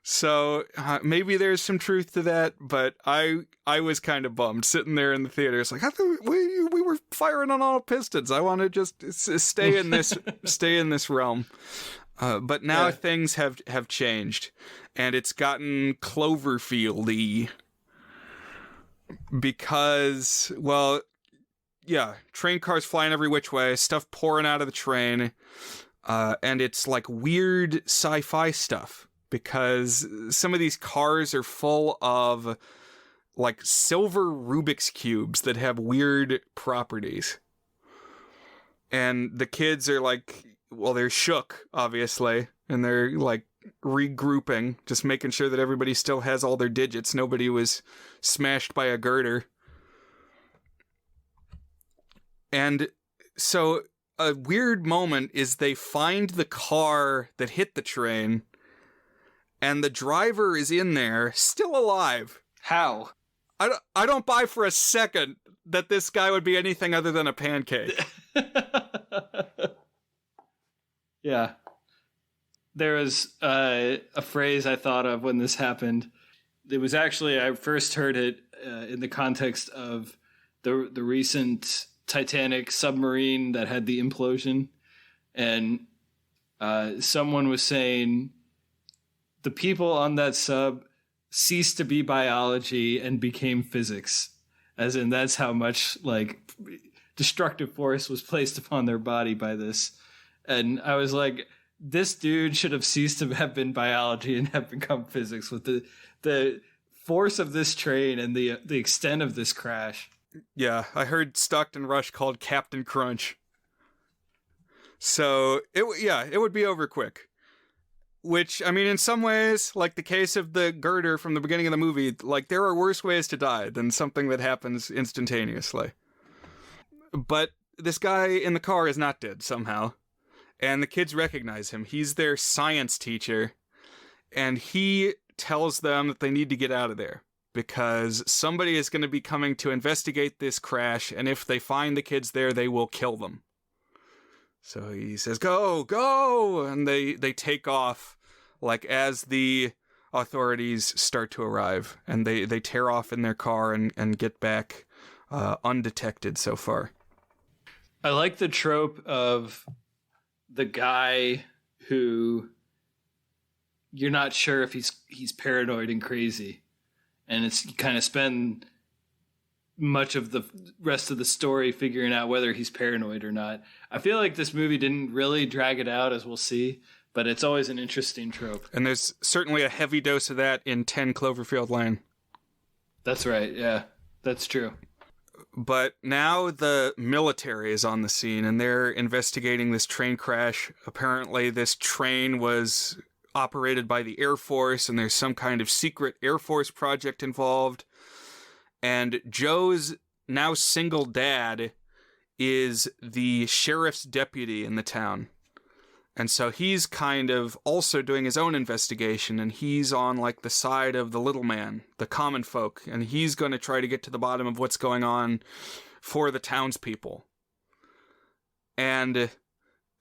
So maybe there's some truth to that, but I was kind of bummed sitting there in the theater. It's like, I thought we were firing on all pistons. I want to just stay in this realm. But now things have changed, and it's gotten Cloverfield-y. Because, well, yeah, train cars flying every which way, stuff pouring out of the train, and it's like weird sci-fi stuff, because some of these cars are full of like silver Rubik's cubes that have weird properties. And the kids are like, well, they're shook, obviously, and they're like regrouping, just making sure that everybody still has all their digits. Nobody was smashed by a girder. And so a weird moment is they find the car that hit the train, and the driver is in there, still alive.
How?
I don't buy for a second that this guy would be anything other than a pancake.
Yeah. There was a phrase I thought of when this happened. It was actually, I first heard it in the context of the recent Titanic submarine that had the implosion. And someone was saying the people on that sub ceased to be biology and became physics. As in, that's how much like destructive force was placed upon their body by this. And I was like, this dude should have ceased to have been biology and have become physics with the force of this train and the extent of this crash.
Yeah, I heard Stockton Rush called Captain Crunch. So, it would be over quick. Which, I mean, in some ways, like the case of the girder from the beginning of the movie, like there are worse ways to die than something that happens instantaneously. But this guy in the car is not dead somehow. And the kids recognize him. He's their science teacher. And he tells them that they need to get out of there because somebody is going to be coming to investigate this crash. And if they find the kids there, they will kill them. So he says, go, go. And they take off like as the authorities start to arrive. And they tear off in their car and get back undetected so far.
I like the trope of the guy who you're not sure if he's paranoid and crazy, and it's you kind of spend much of the rest of the story figuring out whether he's paranoid or not. I feel like this movie didn't really drag it out, as we'll see, but it's always an interesting trope.
And there's certainly a heavy dose of that in 10 Cloverfield Lane.
That's right. Yeah, that's true.
But now the military is on the scene and they're investigating this train crash. Apparently this train was operated by the Air Force and there's some kind of secret Air Force project involved. And Joe's now single dad is the sheriff's deputy in the town. And so he's kind of also doing his own investigation, and he's on like the side of the little man, the common folk, and he's going to try to get to the bottom of what's going on for the townspeople. And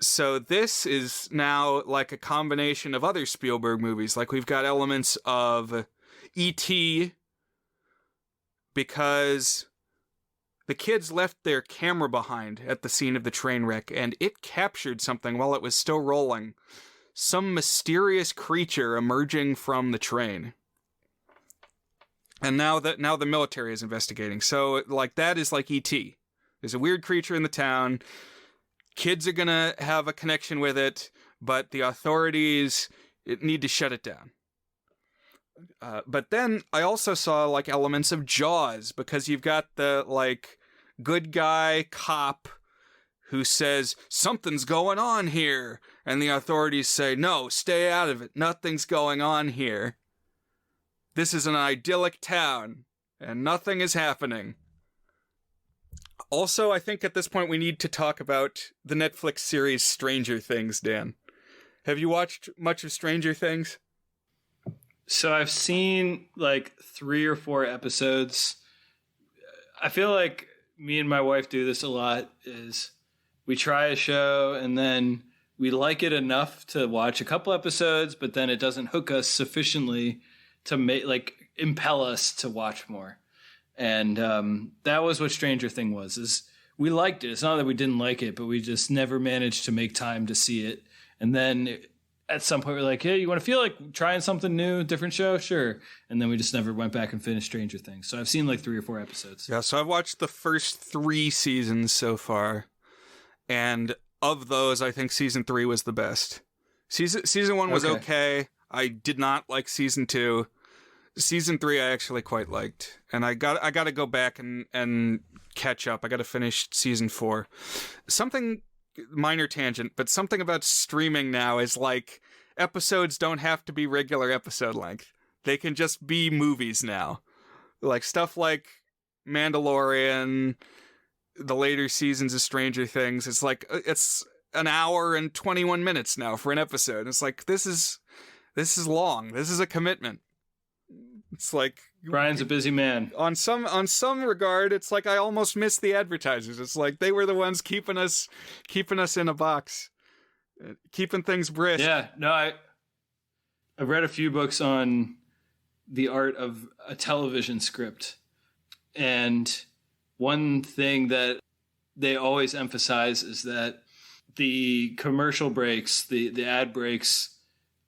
so this is now like a combination of other Spielberg movies. Like we've got elements of E.T., because the kids left their camera behind at the scene of the train wreck, and it captured something while it was still rolling. Some mysterious creature emerging from the train. And now the military is investigating. So, like, that is like E.T. There's a weird creature in the town. Kids are gonna have a connection with it, but the authorities need to shut it down. But then I also saw like elements of Jaws, because you've got the like good guy cop who says something's going on here, and the authorities say no, stay out of it, nothing's going on here, this is an idyllic town and nothing is happening. Also, I think at this point we need to talk about the Netflix series Stranger Things. Dan, have you watched much of Stranger Things?
So I've seen like 3 or 4 episodes. I feel like me and my wife do this a lot, is we try a show and then we like it enough to watch a couple episodes, but then it doesn't hook us sufficiently to impel us to watch more. And that was what Stranger Thing was, is we liked it. It's not that we didn't like it, but we just never managed to make time to see it. And then at some point we're like, hey, you want to feel like trying something new, different show? Sure. And then we just never went back and finished Stranger Things. So I've seen like 3 or 4 episodes.
Yeah, so I've watched the first 3 seasons so far. And of those, I think season 3 was the best. Season 1 was okay. I did not like season 2. Season 3 I actually quite liked, and I got to go back and catch up. I got to finish season 4. Something minor tangent, but something about streaming now is like episodes don't have to be regular episode length. They can just be movies now. Like stuff like Mandalorian, the later seasons of Stranger Things. It's like it's an hour and 21 minutes now for an episode. It's like this is long. This is a commitment. It's like
Brian's a busy man.
On some regard, it's like I almost miss the advertisers. It's like they were the ones keeping us in a box, keeping things brisk.
Yeah, no, I've read a few books on the art of a television script, and one thing that they always emphasize is that the commercial breaks, the ad breaks,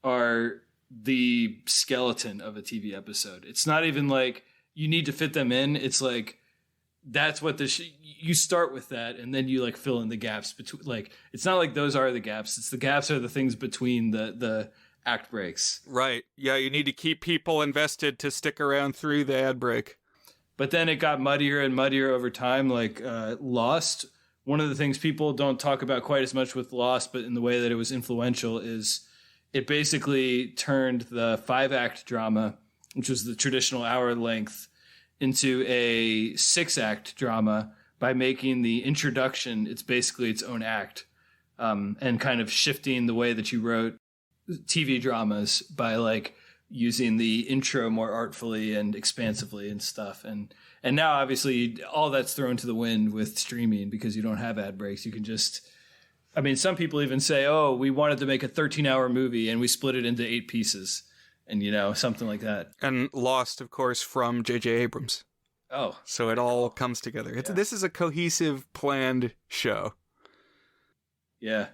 are the skeleton of a TV episode. It's not even like you need to fit them in. It's like that's what you start with that, and then you like fill in the gaps between. Like it's not like those are the gaps. It's the gaps are the things between the act breaks.
Right. Yeah, you need to keep people invested to stick around through the ad break.
But then it got muddier and muddier over time. Like Lost. One of the things people don't talk about quite as much with Lost, but in the way that it was influential is it basically turned the 5-act drama, which was the traditional hour length, into a 6-act drama by making the introduction, it's basically its own act, and kind of shifting the way that you wrote TV dramas by like using the intro more artfully and expansively and stuff. And now obviously all that's thrown to the wind with streaming because you don't have ad breaks. You can just... I mean, some people even say, oh, we wanted to make a 13-hour movie and we split it into 8 pieces and, something like that.
And Lost, of course, from JJ Abrams.
Oh.
So it all comes together. Yeah. This is a cohesive, planned show.
Yeah.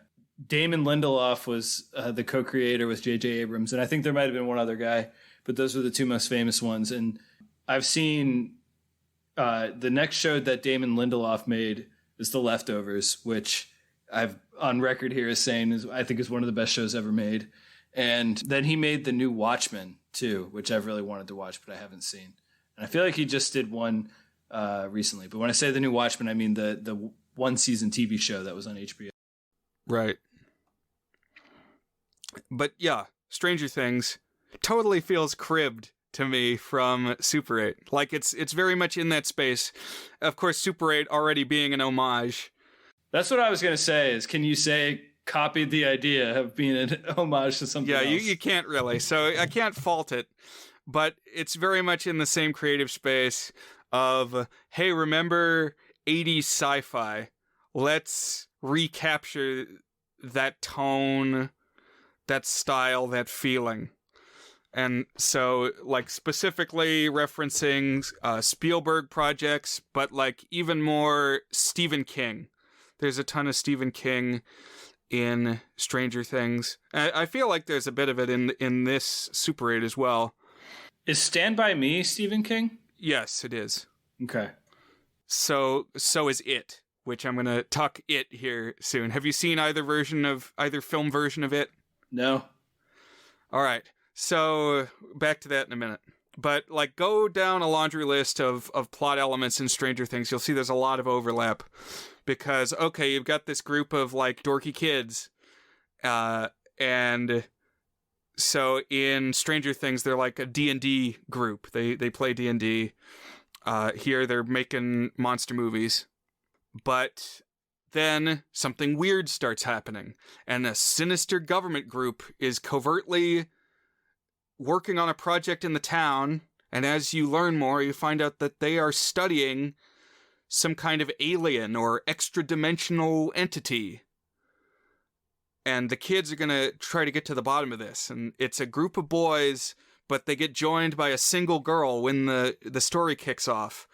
Damon Lindelof was the co-creator with JJ Abrams, and I think there might have been one other guy, but those were the 2 most famous ones. And I've seen the next show that Damon Lindelof made is The Leftovers, which... I've on record here as saying I think is one of the best shows ever made. And then he made the new Watchmen too, which I've really wanted to watch, but I haven't seen. And I feel like he just did one recently. But when I say the new Watchmen, I mean the 1-season TV show that was on HBO.
Right. But yeah, Stranger Things totally feels cribbed to me from Super 8. Like it's very much in that space. Of course, Super 8 already being an homage.
That's what I was going to say is, can you say copied the idea of being an homage to something else?
Yeah, you can't really. So I can't fault it. But it's very much in the same creative space of, hey, remember 80s sci-fi? Let's recapture that tone, that style, that feeling. And so, like, specifically referencing Spielberg projects, but, like, even more Stephen King. There's a ton of Stephen King in Stranger Things. I feel like there's a bit of it in this Super 8 as well.
Is Stand By Me Stephen King?
Yes, it is.
Okay.
So is It, which I'm going to talk It here soon. Have you seen either film version of It?
No.
All right. So back to that in a minute. But like go down a laundry list of plot elements in Stranger Things. You'll see there's a lot of overlap. Because, okay, you've got this group of, like, dorky kids, and so in Stranger Things, they're like a D&D group. They play D&D. Here, they're making monster movies. But then something weird starts happening, and a sinister government group is covertly working on a project in the town, and as you learn more, you find out that they are studying some kind of alien or extra-dimensional entity. And the kids are going to try to get to the bottom of this. And it's a group of boys, but they get joined by a single girl when the story kicks off.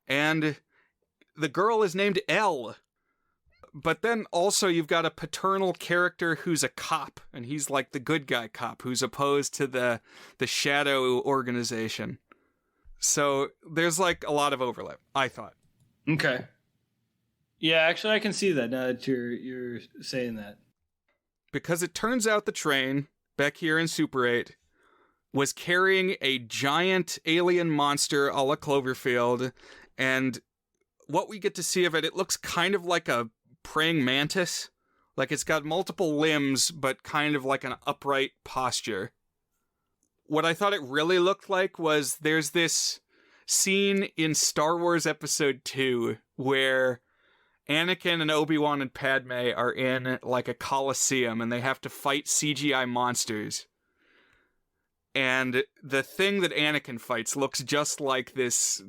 And the girl is named Elle. But then also you've got a paternal character who's a cop. And he's like the good guy cop who's opposed to the shadow organization. So there's like a lot of overlap, I thought.
Okay. Yeah, actually, I can see that now that you're saying that.
Because it turns out the train, back here in Super 8, was carrying a giant alien monster a la Cloverfield, and what we get to see of it, it looks kind of like a praying mantis. Like it's got multiple limbs, but kind of like an upright posture. What I thought it really looked like was there's this scene in Star Wars Episode 2 where Anakin and Obi-Wan and Padme are in like a coliseum and they have to fight CGI monsters. And the thing that Anakin fights looks just like this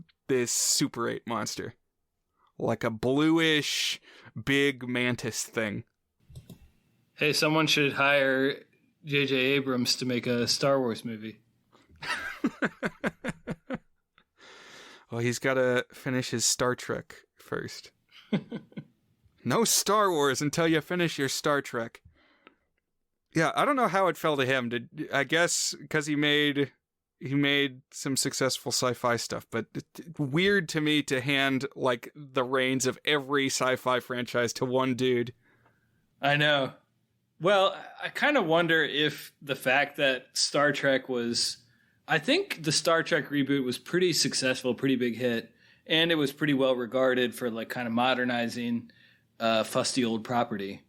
Super 8 monster. Like a bluish, big mantis thing.
Hey, someone should hire JJ Abrams to make a Star Wars movie.
Well, he's got to finish his Star Trek first. No Star Wars until you finish your Star Trek. Yeah, I don't know how it fell to him. I guess because he made some successful sci-fi stuff, but weird to me to hand like the reins of every sci-fi franchise to one dude.
I know. Well, I kind of wonder if the fact that Star Trek was... I think the Star Trek reboot was pretty successful, pretty big hit, and it was pretty well regarded for like kind of modernizing fusty old property.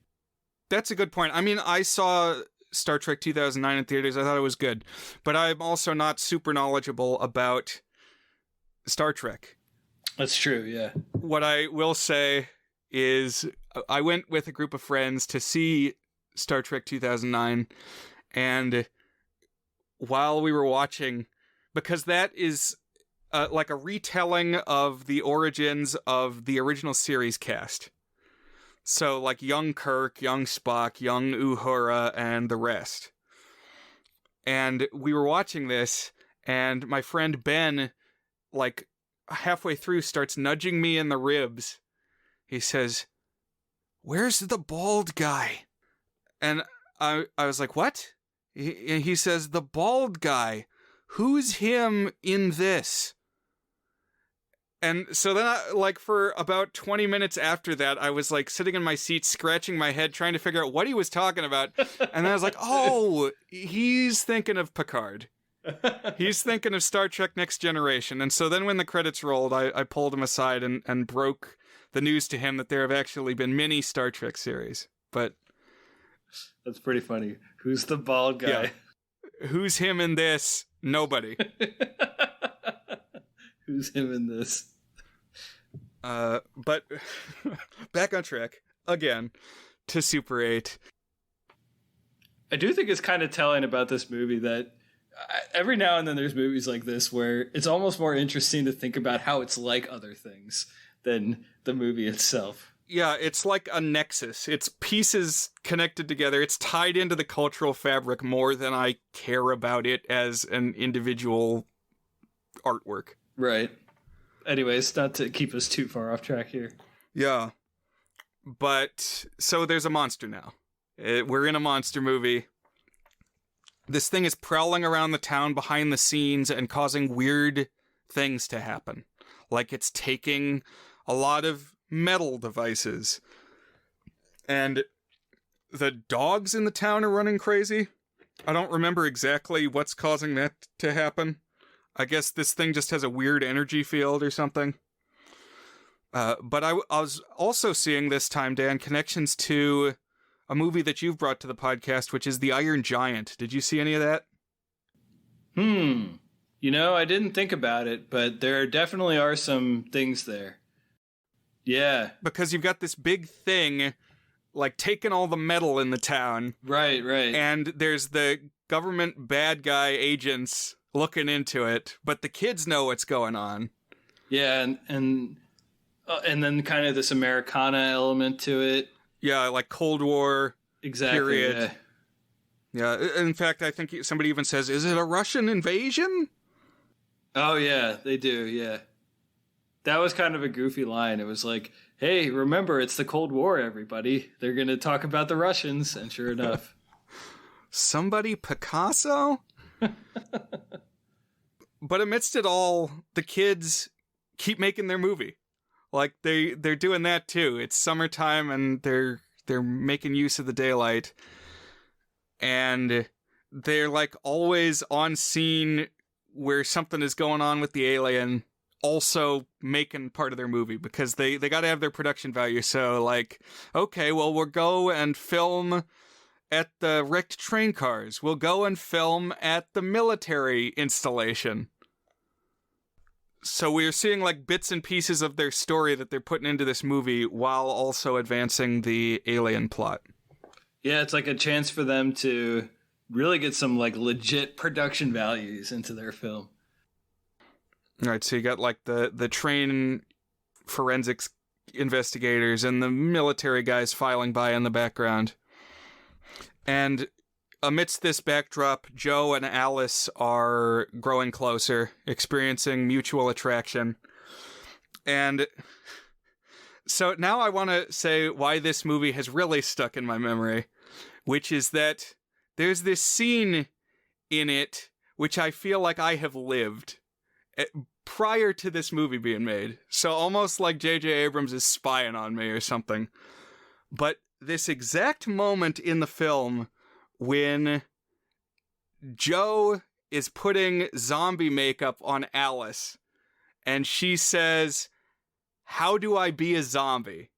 That's a good point. I mean, I saw Star Trek 2009 in theaters. I thought it was good, but I'm also not super knowledgeable about Star Trek.
That's true, yeah.
What I will say is I went with a group of friends to see Star Trek 2009, and while we were watching, because that is like a retelling of the origins of the original series cast. So like young Kirk, young Spock, young Uhura, and the rest. And we were watching this, and my friend Ben, like halfway through, starts nudging me in the ribs. He says, "Where's the bald guy?" And I was like, "What?" He says, "The bald guy. Who's him in this?" And so then, like, for about 20 minutes after that, I was, like, sitting in my seat, scratching my head, trying to figure out what he was talking about. And then I was like, oh, he's thinking of Picard. He's thinking of Star Trek Next Generation. And so then when the credits rolled, I pulled him aside and broke the news to him that there have actually been many Star Trek series. But
that's pretty funny. Who's the bald guy?
Yeah. Who's him in this? Nobody.
Who's him in this?
But back on track again to Super 8.
I do think it's kind of telling about this movie that every now and then there's movies like this where it's almost more interesting to think about how it's like other things than the movie itself.
Yeah, it's like a nexus. It's pieces connected together. It's tied into the cultural fabric more than I care about it as an individual artwork.
Right. Anyways, not to keep us too far off track here.
Yeah. But, so there's a monster now. We're in a monster movie. This thing is prowling around the town behind the scenes and causing weird things to happen. Like it's taking a lot of metal devices. And the dogs in the town are running crazy. I don't remember exactly what's causing that to happen. I guess this thing just has a weird energy field or something. But I was also seeing this time, Dan, connections to a movie that you've brought to the podcast, which is The Iron Giant. Did you see any of that?
You know, I didn't think about it, but there definitely are some things there. Yeah.
Because you've got this big thing, like, taking all the metal in the town.
Right.
And there's the government bad guy agents looking into it, but the kids know what's going on.
Yeah, and then kind of this Americana element to it.
Yeah, like Cold War period. Yeah. In fact, I think somebody even says, "Is it a Russian invasion?"
Oh yeah, they do. Yeah, that was kind of a goofy line. It was like, "Hey, remember, it's the Cold War, everybody. They're going to talk about the Russians," and sure enough,
somebody Picasso. But amidst it all, the kids keep making their movie. Like they're doing that too. It's summertime and they're making use of the daylight. And they're like always on scene where something is going on with the alien, also making part of their movie, because they got to have their production value. So like, okay, well, we'll go and film at the wrecked train cars. We'll go and film at the military installation. So we're seeing like bits and pieces of their story that they're putting into this movie while also advancing the alien plot.
Yeah, it's like a chance for them to really get some like legit production values into their film.
All right, so you got like the train forensics investigators and the military guys filing by in the background. And amidst this backdrop, Joe and Alice are growing closer, experiencing mutual attraction. And so now I want to say why this movie has really stuck in my memory, which is that there's this scene in it which I feel like I have lived prior to this movie being made. So almost like JJ Abrams is spying on me or something. But this exact moment in the film when Joe is putting zombie makeup on Alice and she says, "How do I be a zombie?"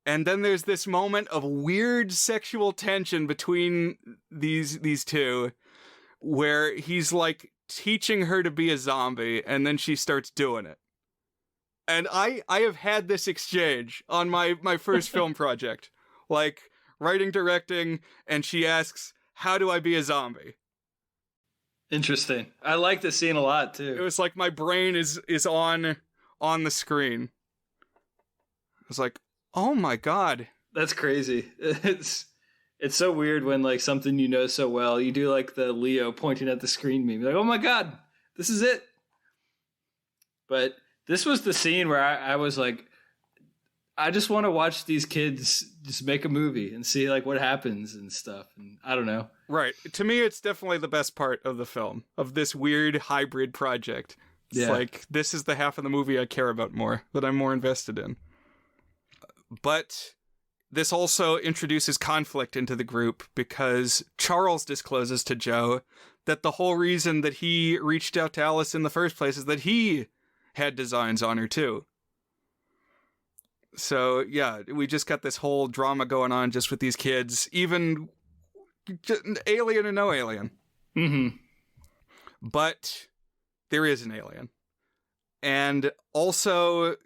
And then there's this moment of weird sexual tension between these two where he's like teaching her to be a zombie and then she starts doing it. And I have had this exchange on my first film project, like writing, directing, and she asks, "How do I be a zombie?"
Interesting. I like the scene a lot too.
It was like my brain is on the screen. I was like, oh my God.
That's crazy. It's so weird when like something you know so well, you do like the Leo pointing at the screen meme. Like, oh my God, this is it. But this was the scene where I was like, I just want to watch these kids just make a movie and see like what happens and stuff. And I don't know. Right.
To me, it's definitely the best part of the film, of this weird hybrid project. It's like, this is the half of the movie I care about more, that I'm more invested in. But this also introduces conflict into the group because Charles discloses to Joe that the whole reason that he reached out to Alice in the first place is that he had designs on her too. So yeah, we just got this whole drama going on just with these kids, even alien or no alien.
Mm-hmm.
But there is an alien. And also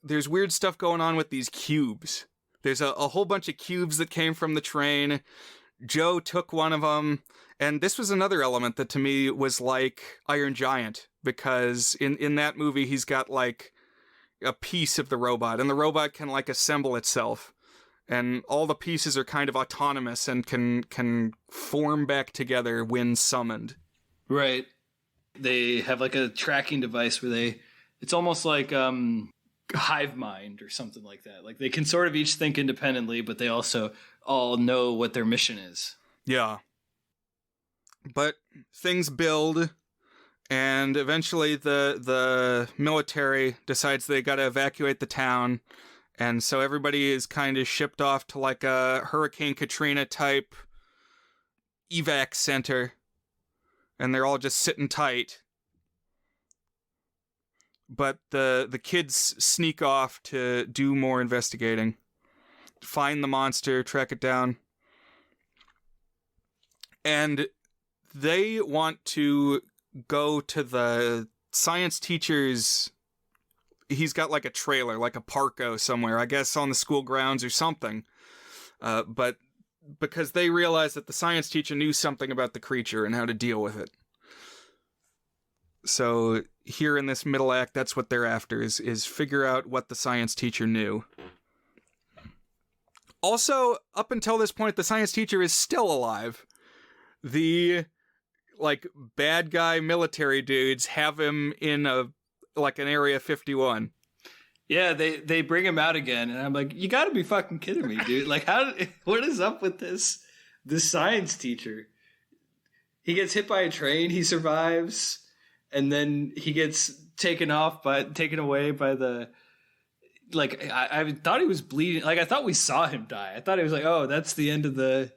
there's weird stuff going on with these cubes. There's a whole bunch of cubes that came from the train. Joe took one of them. And this was another element that to me was like Iron Giant, because in that movie, he's got like a piece of the robot, and the robot can like assemble itself. And all the pieces are kind of autonomous and can form back together when summoned.
Right. They have like a tracking device where it's almost like hive mind or something like that. Like they can sort of each think independently, but they also all know what their mission is.
Yeah. But things build, and eventually the military decides they got to evacuate the town, and so everybody is kind of shipped off to like a Hurricane Katrina type evac center, and they're all just sitting tight. But the kids sneak off to do more investigating, find the monster, track it down, and they want to go to the science teacher's. He's got like a trailer, like a parko somewhere, I guess on the school grounds or something. But because they realize that the science teacher knew something about the creature and how to deal with it. So here in this middle act, that's what they're after, is figure out what the science teacher knew. Also, up until this point, the science teacher is still alive. The like bad guy military dudes have him in an Area 51.
Yeah, they bring him out again, and I'm like, you gotta be fucking kidding me, dude. Like, what is up with this science teacher? He gets hit by a train, he survives, and then he gets taken away by the, like, I thought he was bleeding. Like, I thought we saw him die. I thought it was like, oh, that's the end of the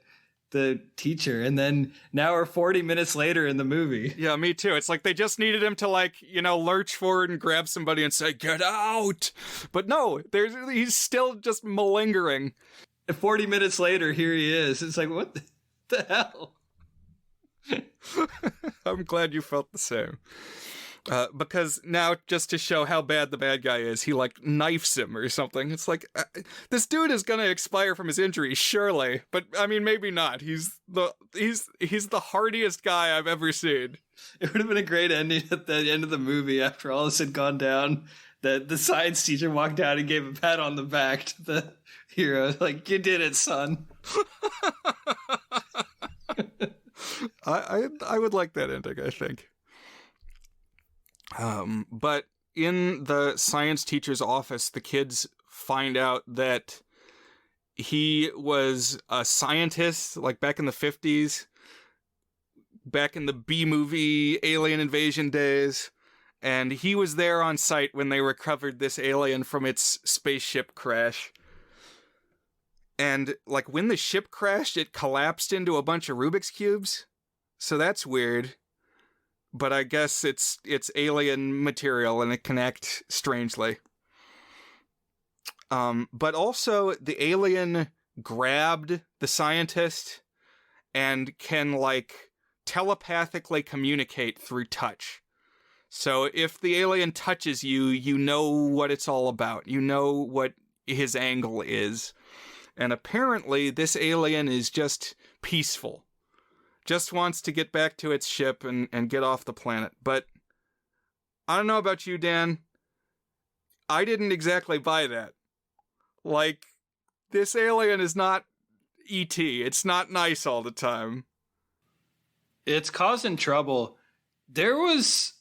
the teacher, and then now we're 40 minutes later in the movie.
Yeah, me too. It's like they just needed him to, like, you know, lurch forward and grab somebody and say, "Get out!" But no, he's still just malingering.
40 minutes later, here he is. It's like, what the hell?
I'm glad you felt the same. Because now, just to show how bad the bad guy is, he, like, knifes him or something. It's like, this dude is gonna expire from his injuries, surely. But, I mean, maybe not. He's the hardiest guy I've ever seen.
It would have been a great ending at the end of the movie after all this had gone down, that the science teacher walked out and gave a pat on the back to the hero. Like, you did it, son.
I would like that ending, I think. But in the science teacher's office, the kids find out that he was a scientist, like back in the 50s, back in the B-movie alien invasion days, and he was there on site when they recovered this alien from its spaceship crash. And, like, when the ship crashed, it collapsed into a bunch of Rubik's Cubes, so that's weird. But I guess it's alien material and it can act strangely. But also, the alien grabbed the scientist and can, like, telepathically communicate through touch. So if the alien touches you, you know what it's all about. You know what his angle is. And apparently, this alien is just peaceful. Just wants to get back to its ship and get off the planet. But I don't know about you, Dan. I didn't exactly buy that. Like, this alien is not E.T. It's not nice all the time.
It's causing trouble. There was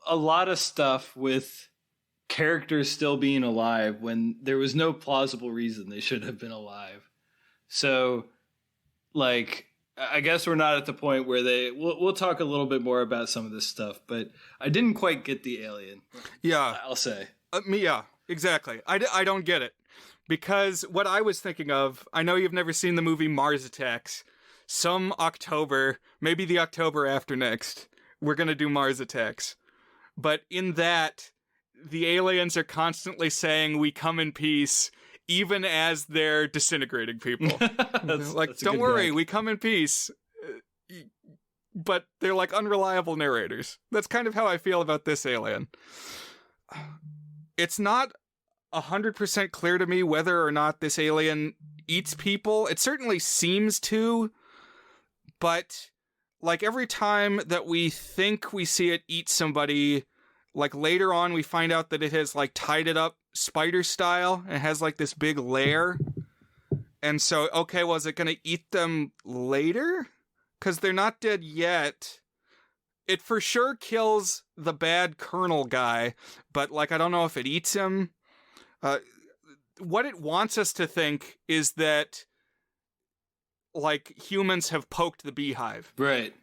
a lot of stuff with characters still being alive when there was no plausible reason they should have been alive. So, like, I guess we're not at the point where we'll talk a little bit more about some of this stuff, but I didn't quite get the alien.
Yeah.
I'll say.
Yeah, exactly. I don't get it. Because what I was thinking of, I know you've never seen the movie Mars Attacks. Some October, maybe the October after next, we're going to do Mars Attacks. But in that, the aliens are constantly saying, "We come in peace," even as they're disintegrating people. Like, don't worry, we come in peace. But they're like unreliable narrators. That's kind of how I feel about this alien. It's not 100% clear to me whether or not this alien eats people. It certainly seems to, but like every time that we think we see it eat somebody, like later on we find out that it has like tied it up spider style and has like this big lair. And so, okay, well, is it going to eat them later? Because they're not dead yet. It for sure kills the bad colonel guy, but like I don't know if it eats him. What it wants us to think is that like humans have poked the beehive.
Right.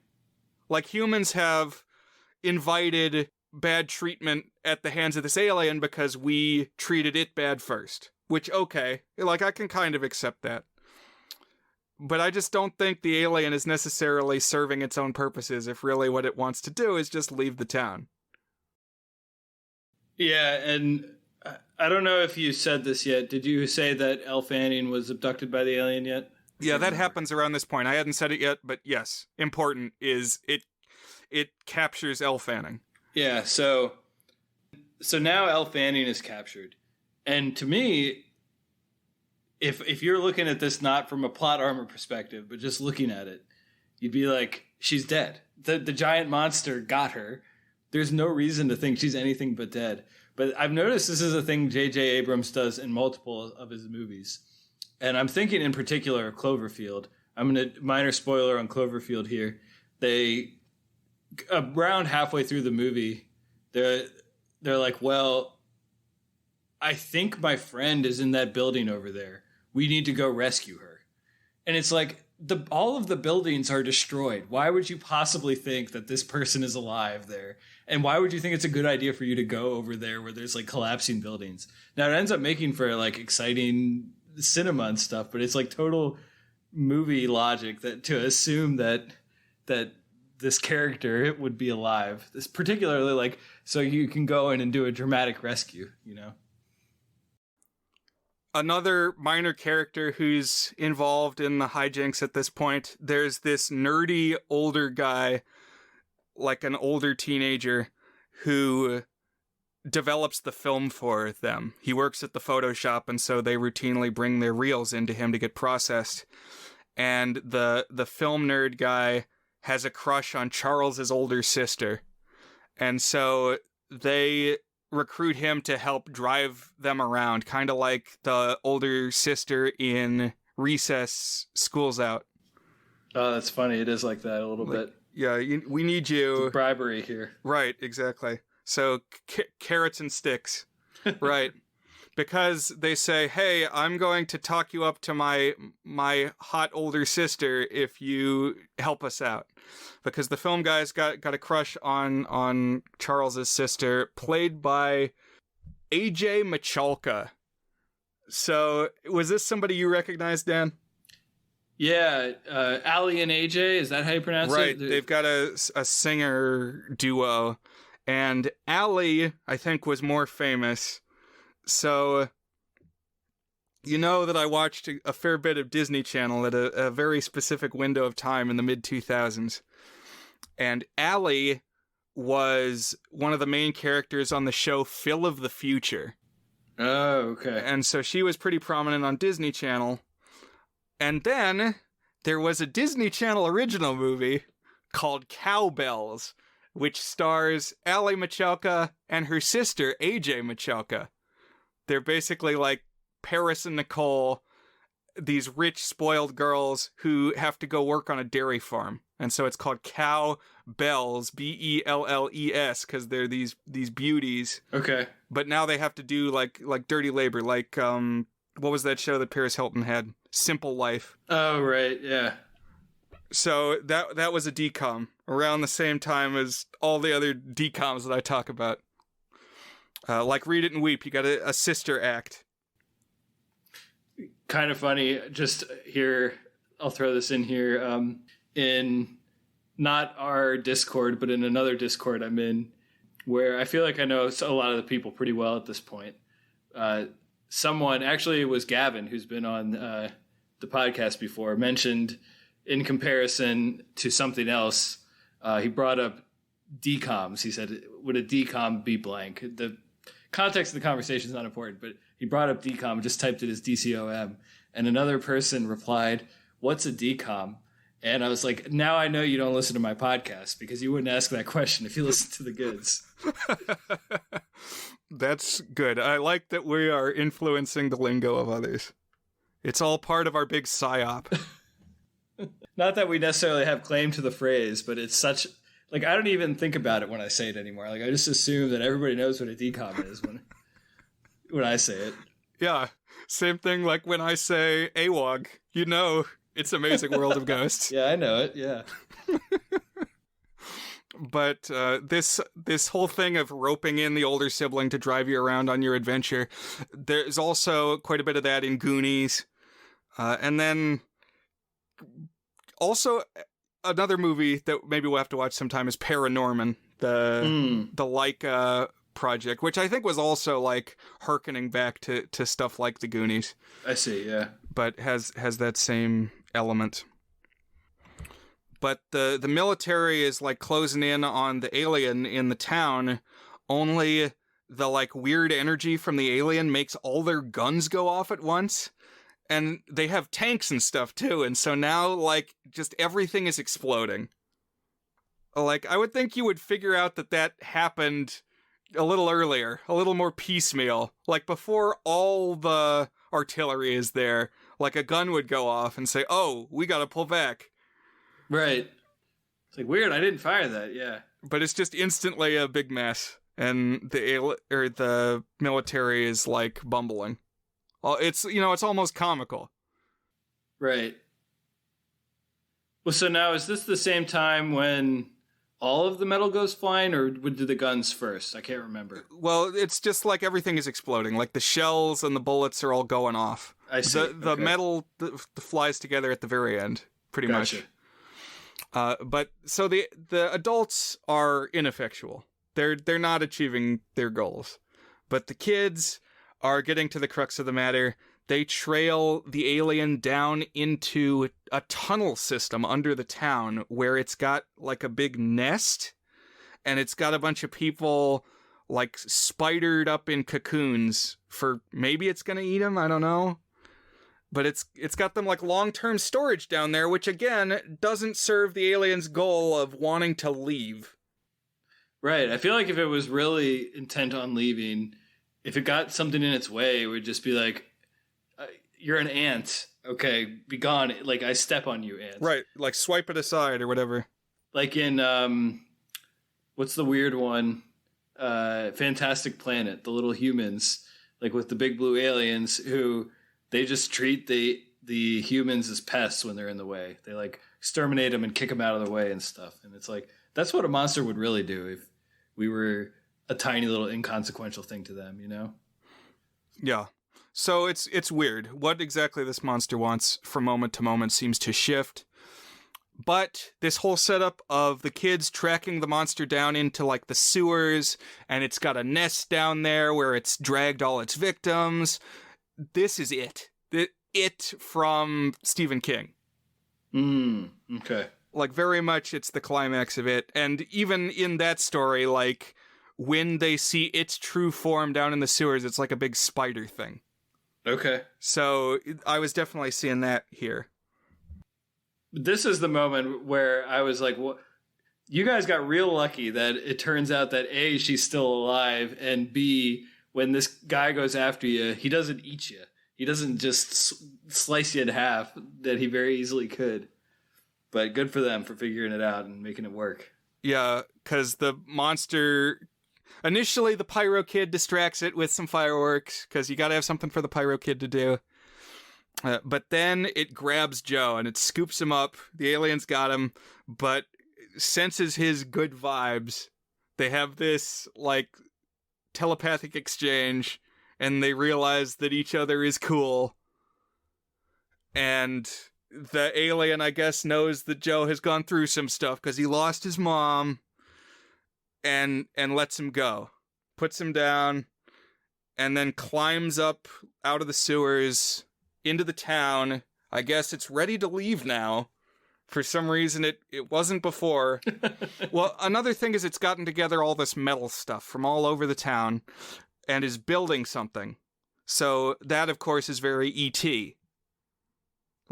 Like humans have invited bad treatment at the hands of this alien because we treated it bad first. Which, okay, like I can kind of accept that. But I just don't think the alien is necessarily serving its own purposes if really what it wants to do is just leave the town.
Yeah, and I don't know if you said this yet. Did you say that Elle Fanning was abducted by the alien yet?
Yeah, that happens around this point. I hadn't said it yet, but yes, important is it captures Elle Fanning.
Yeah, so now Elle Fanning is captured. And to me, if you're looking at this not from a plot armor perspective, but just looking at it, you'd be like, she's dead. The giant monster got her. There's no reason to think she's anything but dead. But I've noticed this is a thing JJ Abrams does in multiple of his movies. And I'm thinking in particular of Cloverfield. I'm going to minor spoiler on Cloverfield here. They around halfway through the movie, they're like, well, I think my friend is in that building over there. We need to go rescue her. And it's like all of the buildings are destroyed. Why would you possibly think that this person is alive there? And why would you think it's a good idea for you to go over there where there's like collapsing buildings? Now it ends up making for like exciting cinema and stuff, but it's like total movie logic that to assume that this character would be alive. This particularly like so you can go in and do a dramatic rescue, you know.
Another minor character who's involved in the hijinks at this point, there's this nerdy older guy, like an older teenager, who develops the film for them. He works at the photo shop, and so they routinely bring their reels into him to get processed. And the film nerd guy has a crush on Charles's older sister. And so they recruit him to help drive them around, kind of like the older sister in Recess School's Out.
Oh, that's funny. It is like that a little bit.
Yeah, we need you.
It's bribery here.
Right, exactly. So carrots and sticks. Right. Because they say, hey, I'm going to talk you up to my hot older sister if you help us out. Because the film guy's got a crush on Charles's sister, played by AJ Michalka. So was this somebody you recognized, Dan?
Yeah, Ali and AJ, is that how you pronounce it?
Right, they've got a singer duo. And Ali, I think, was more famous. So, you know that I watched a fair bit of Disney Channel at a very specific window of time in the mid-2000s. And Ali was one of the main characters on the show Phil of the Future.
Oh, okay.
And so she was pretty prominent on Disney Channel. And then there was a Disney Channel original movie called Cowbells, which stars Ali Michalka and her sister, AJ Michalka. They're basically like Paris and Nicole, these rich, spoiled girls who have to go work on a dairy farm. And so it's called Cowbells, Belles, because they're these beauties.
Okay.
But now they have to do like dirty labor, like what was that show that Paris Hilton had? Simple Life.
Oh, right, yeah.
So that was a DCOM around the same time as all the other DCOMs that I talk about. Like Read It and Weep, you got a sister act.
Kind of funny, just here, I'll throw this in here, in not our Discord, but in another Discord I'm in, where I feel like I know a lot of the people pretty well at this point. Someone, actually it was Gavin, who's been on the podcast before, mentioned in comparison to something else, he brought up DCOMs. He said, would a DCOM be blank? The context of the conversation is not important, but he brought up DCOM, just typed it as DCOM, and another person replied, what's a DCOM? And I was like, now I know you don't listen to my podcast, because you wouldn't ask that question if you listened to the goods.
That's good. I like that we are influencing the lingo of others. It's all part of our big psyop.
Not that we necessarily have claim to the phrase, but it's such... Like, I don't even think about it when I say it anymore. Like, I just assume that everybody knows what a DCOM is when I say it.
Yeah. Same thing like when I say AWOG. You know it's Amazing World of Ghosts.
Yeah, I know it. Yeah.
But this whole thing of roping in the older sibling to drive you around on your adventure, there's also quite a bit of that in Goonies. And then also another movie that maybe we'll have to watch sometime is Paranorman, the Leica project, which I think was also like hearkening back to stuff like the Goonies.
I see, yeah.
But has that same element. But the military is like closing in on the alien in the town, only the like weird energy from the alien makes all their guns go off at once. And they have tanks and stuff too, and so now like just everything is exploding. Like I would think you would figure out that happened a little earlier, a little more piecemeal, like before all the artillery is there. Like a gun would go off and say, "Oh, we got to pull back."
Right. It's like weird. I didn't fire that. Yeah.
But it's just instantly a big mess, and the military is like bumbling. It's it's almost comical.
Right. Well, so now is this the same time when all of the metal goes flying, or do the guns first? I can't remember.
Well, it's just like everything is exploding. Like the shells and the bullets are all going off.
I see.
The metal flies together at the very end, pretty much. But so the adults are ineffectual. They're not achieving their goals. But the kids are getting to the crux of the matter. They trail the alien down into a tunnel system under the town where it's got like a big nest, and it's got a bunch of people like spidered up in cocoons for maybe it's going to eat them. I don't know. But it's got them like long-term storage down there, which again doesn't serve the alien's goal of wanting to leave.
Right. I feel like if it was really intent on leaving, if it got something in its way, it would just be like, you're an ant. Okay, be gone. Like, I step on you, ant.
Right. Like, swipe it aside or whatever.
Like in, what's the weird one? Fantastic Planet, the little humans, like with the big blue aliens who they just treat the humans as pests when they're in the way. They like exterminate them and kick them out of the way and stuff. And it's like, that's what a monster would really do if we were a tiny little inconsequential thing to them, you know?
Yeah. So it's weird. What exactly this monster wants from moment to moment seems to shift. But this whole setup of the kids tracking the monster down into like the sewers, and it's got a nest down there where it's dragged all its victims. This is it. It from Stephen King.
Okay.
Like very much it's the climax of it. And even in that story, like when they see its true form down in the sewers, it's like a big spider thing.
Okay.
So I was definitely seeing that here.
This is the moment where I was like, well, you guys got real lucky that it turns out that A, she's still alive, and B, when this guy goes after you, he doesn't eat you. He doesn't just slice you in half that he very easily could. But good for them for figuring it out and making it work.
Yeah, because the monster... Initially, the Pyro Kid distracts it with some fireworks, because you gotta have something for the Pyro Kid to do. But then it grabs Joe, and it scoops him up. The aliens got him, but senses his good vibes. They have this, like, telepathic exchange, and they realize that each other is cool. And the alien, I guess, knows that Joe has gone through some stuff, because he lost his mom. And lets him go, puts him down, and then climbs up out of the sewers into the town. I guess it's ready to leave now. For some reason, it wasn't before. Well, another thing is it's gotten together all this metal stuff from all over the town and is building something. So that, of course, is very E.T.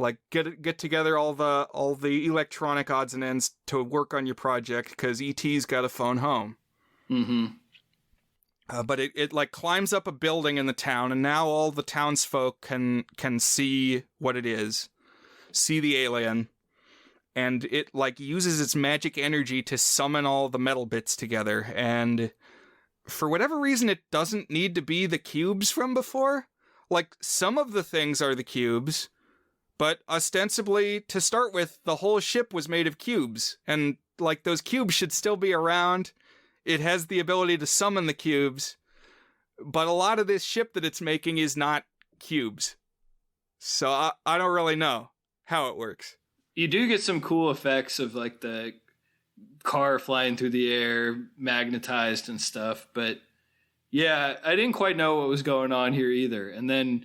Like, get together all the electronic odds and ends to work on your project, because E.T.'s got a phone home.
Mm-hmm.
But it like climbs up a building in the town, and now all the townsfolk can see what it is, see the alien, and it like uses its magic energy to summon all the metal bits together. And for whatever reason, it doesn't need to be the cubes from before. Like, some of the things are the cubes. But ostensibly, to start with, the whole ship was made of cubes. And, like, those cubes should still be around. It has the ability to summon the cubes. But a lot of this ship that it's making is not cubes. So I don't really know how it works.
You do get some cool effects of, like, the car flying through the air, magnetized and stuff. But, yeah, I didn't quite know what was going on here either. And then...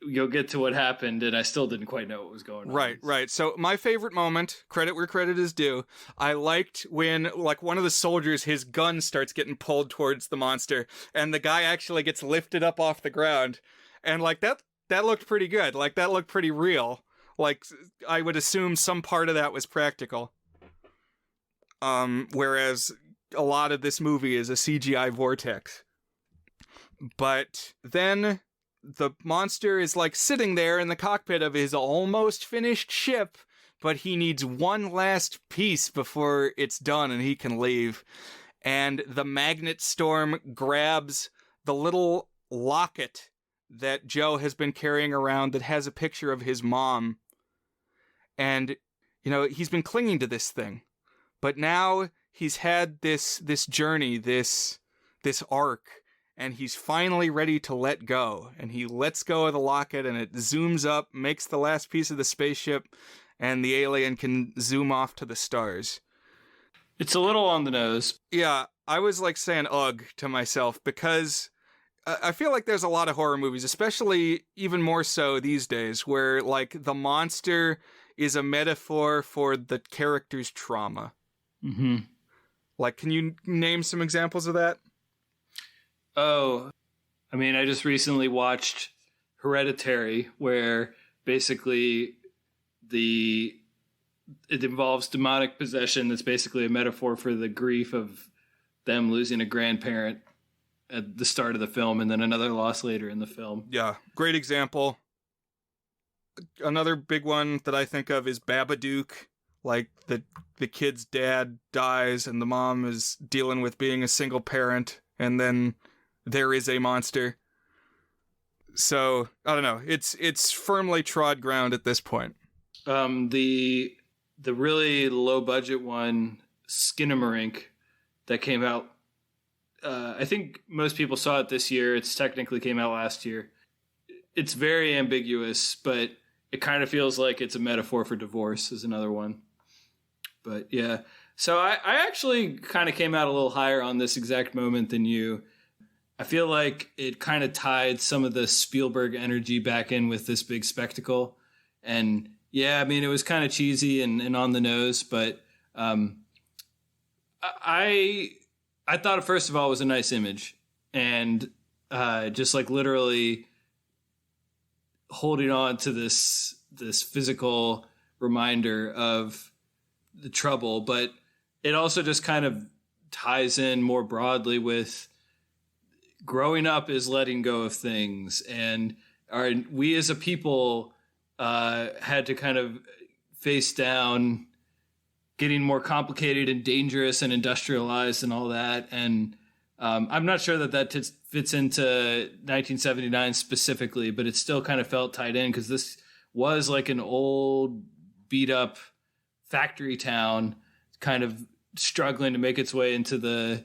you'll get to what happened, and I still didn't quite know what was going on. Right.
So my favorite moment, credit where credit is due, I liked when, like, one of the soldiers, his gun starts getting pulled towards the monster, and the guy actually gets lifted up off the ground. And, like, that looked pretty good. Like, that looked pretty real. Like, I would assume some part of that was practical. Whereas a lot of this movie is a CGI vortex. But then... the monster is like sitting there in the cockpit of his almost finished ship, but he needs one last piece before it's done and he can leave. And the magnet storm grabs the little locket that Joe has been carrying around that has a picture of his mom. And, you know, he's been clinging to this thing. But now he's had this journey, this arc, and he's finally ready to let go. And he lets go of the locket, and it zooms up, makes the last piece of the spaceship, and the alien can zoom off to the stars.
It's a little on the nose.
Yeah, I was like saying ugh to myself, because I feel like there's a lot of horror movies, especially even more so these days, where like the monster is a metaphor for the character's trauma.
Mm-hmm.
Like, can you name some examples of that?
Oh, I mean, I just recently watched Hereditary, where basically it involves demonic possession. That's basically a metaphor for the grief of them losing a grandparent at the start of the film, and then another loss later in the film.
Yeah, great example. Another big one that I think of is Babadook. Like, the kid's dad dies, and the mom is dealing with being a single parent, and then there is a monster. So, I don't know. It's firmly trod ground at this point.
The really low budget one, Skinamarink, that came out. I think most people saw it this year. It's technically came out last year. It's very ambiguous, but it kind of feels like it's a metaphor for divorce is another one. But yeah, so I actually kind of came out a little higher on this exact moment than you. I feel like it kind of tied some of the Spielberg energy back in with this big spectacle. And yeah, I mean, it was kind of cheesy and on the nose, but I thought, first of all, it was a nice image. And just like literally holding on to this physical reminder of the trouble, but it also just kind of ties in more broadly with growing up is letting go of things. And we as a people had to kind of face down getting more complicated and dangerous and industrialized and all that. And I'm not sure that fits into 1979 specifically, but it still kind of felt tied in because this was like an old beat up factory town kind of struggling to make its way into the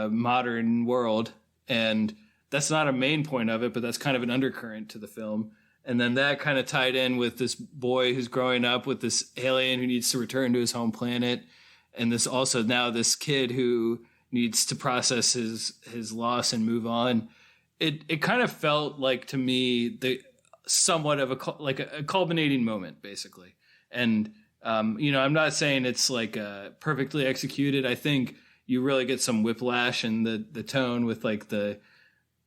modern world. And that's not a main point of it, but that's kind of an undercurrent to the film. And then that kind of tied in with this boy who's growing up with this alien who needs to return to his home planet. And this also now this kid who needs to process his loss and move on. It kind of felt like to me somewhat of a culminating moment, basically. And, I'm not saying it's like perfectly executed. I think you really get some whiplash in the tone with like the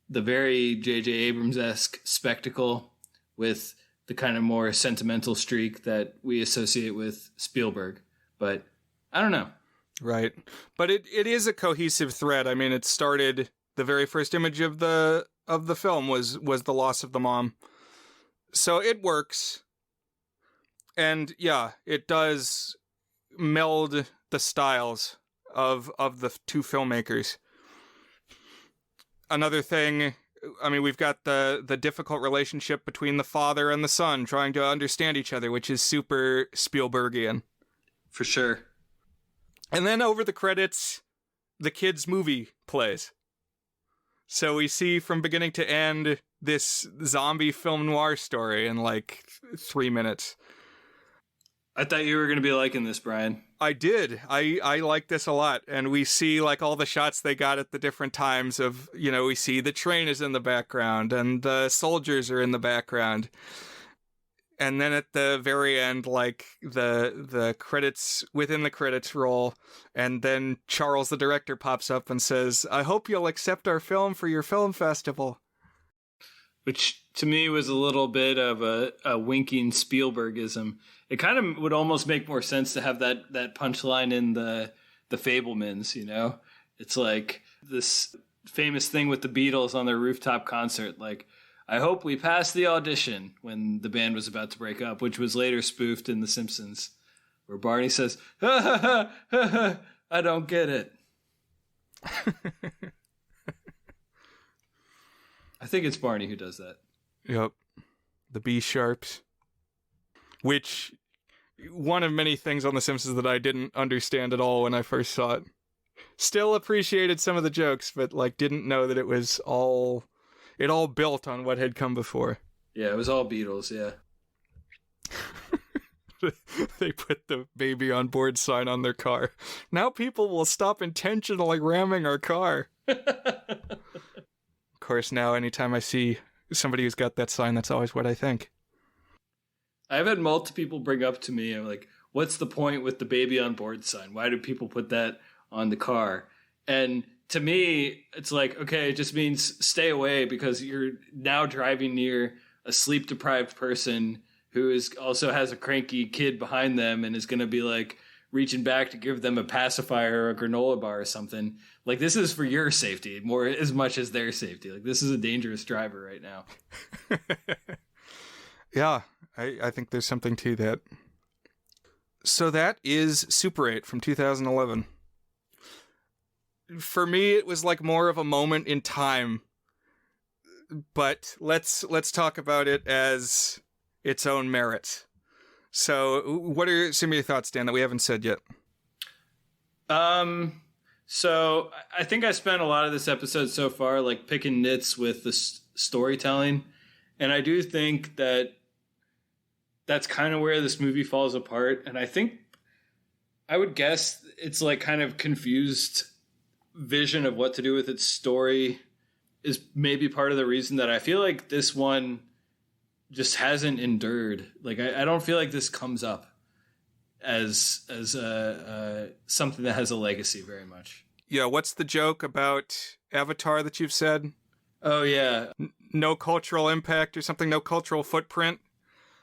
very JJ Abrams-esque spectacle with the kind of more sentimental streak that we associate with Spielberg. But I don't know.
Right. But it is a cohesive thread. I mean, it started, the very first image of the film was the loss of the mom. So it works. And yeah, it does meld the styles of the two filmmakers. Another thing, I mean, we've got the difficult relationship between the father and the son trying to understand each other, which is super Spielbergian.
For sure.
And then over the credits, the kid's movie plays. So we see from beginning to end this zombie film noir story in like 3 minutes.
I thought you were going to be liking this, Brian.
I did. I like this a lot. And we see like all the shots they got at the different times of, we see the train is in the background and the soldiers are in the background. And then at the very end, like the credits within the credits roll, and then Charles, the director, pops up and says, "I hope you'll accept our film for your film festival."
Which to me was a little bit of a winking Spielbergism. It kind of would almost make more sense to have that punchline in the Fabelmans, It's like this famous thing with the Beatles on their rooftop concert, like, I hope we pass the audition when the band was about to break up, which was later spoofed in The Simpsons, where Barney says, ha, ha, ha, ha, ha, I don't get it. I think it's Barney who does that.
Yep. The B sharps. Which one of many things on The Simpsons that I didn't understand at all when I first saw it. Still appreciated some of the jokes, but like didn't know that it all built on what had come before.
Yeah, it was all Beatles, yeah.
They put the baby on board sign on their car. Now people will stop intentionally ramming our car. Of course, now anytime I see somebody who's got that sign, that's always what I think.
I've had multiple people bring up to me, I'm like, what's the point with the baby on board sign? Why do people put that on the car? And to me, it's like, okay, it just means stay away because you're now driving near a sleep-deprived person who also has a cranky kid behind them and is going to be like reaching back to give them a pacifier or a granola bar or something. Like, this is for your safety more as much as their safety. Like, this is a dangerous driver right now.
Yeah, I think there's something to that. So that is Super 8 from 2011. For me, it was like more of a moment in time. But let's talk about it as its own merit. So what are some of your thoughts, Dan, that we haven't said yet?
So I think I spent a lot of this episode so far like picking nits with the storytelling. And I do think that that's kind of where this movie falls apart. And I think I would guess it's like kind of confused vision of what to do with its story is maybe part of the reason that I feel like this one just hasn't endured. Like, I don't feel like this comes up as something that has a legacy very much.
Yeah, what's the joke about Avatar that you've said?
Oh, yeah.
No cultural impact or something, no cultural footprint.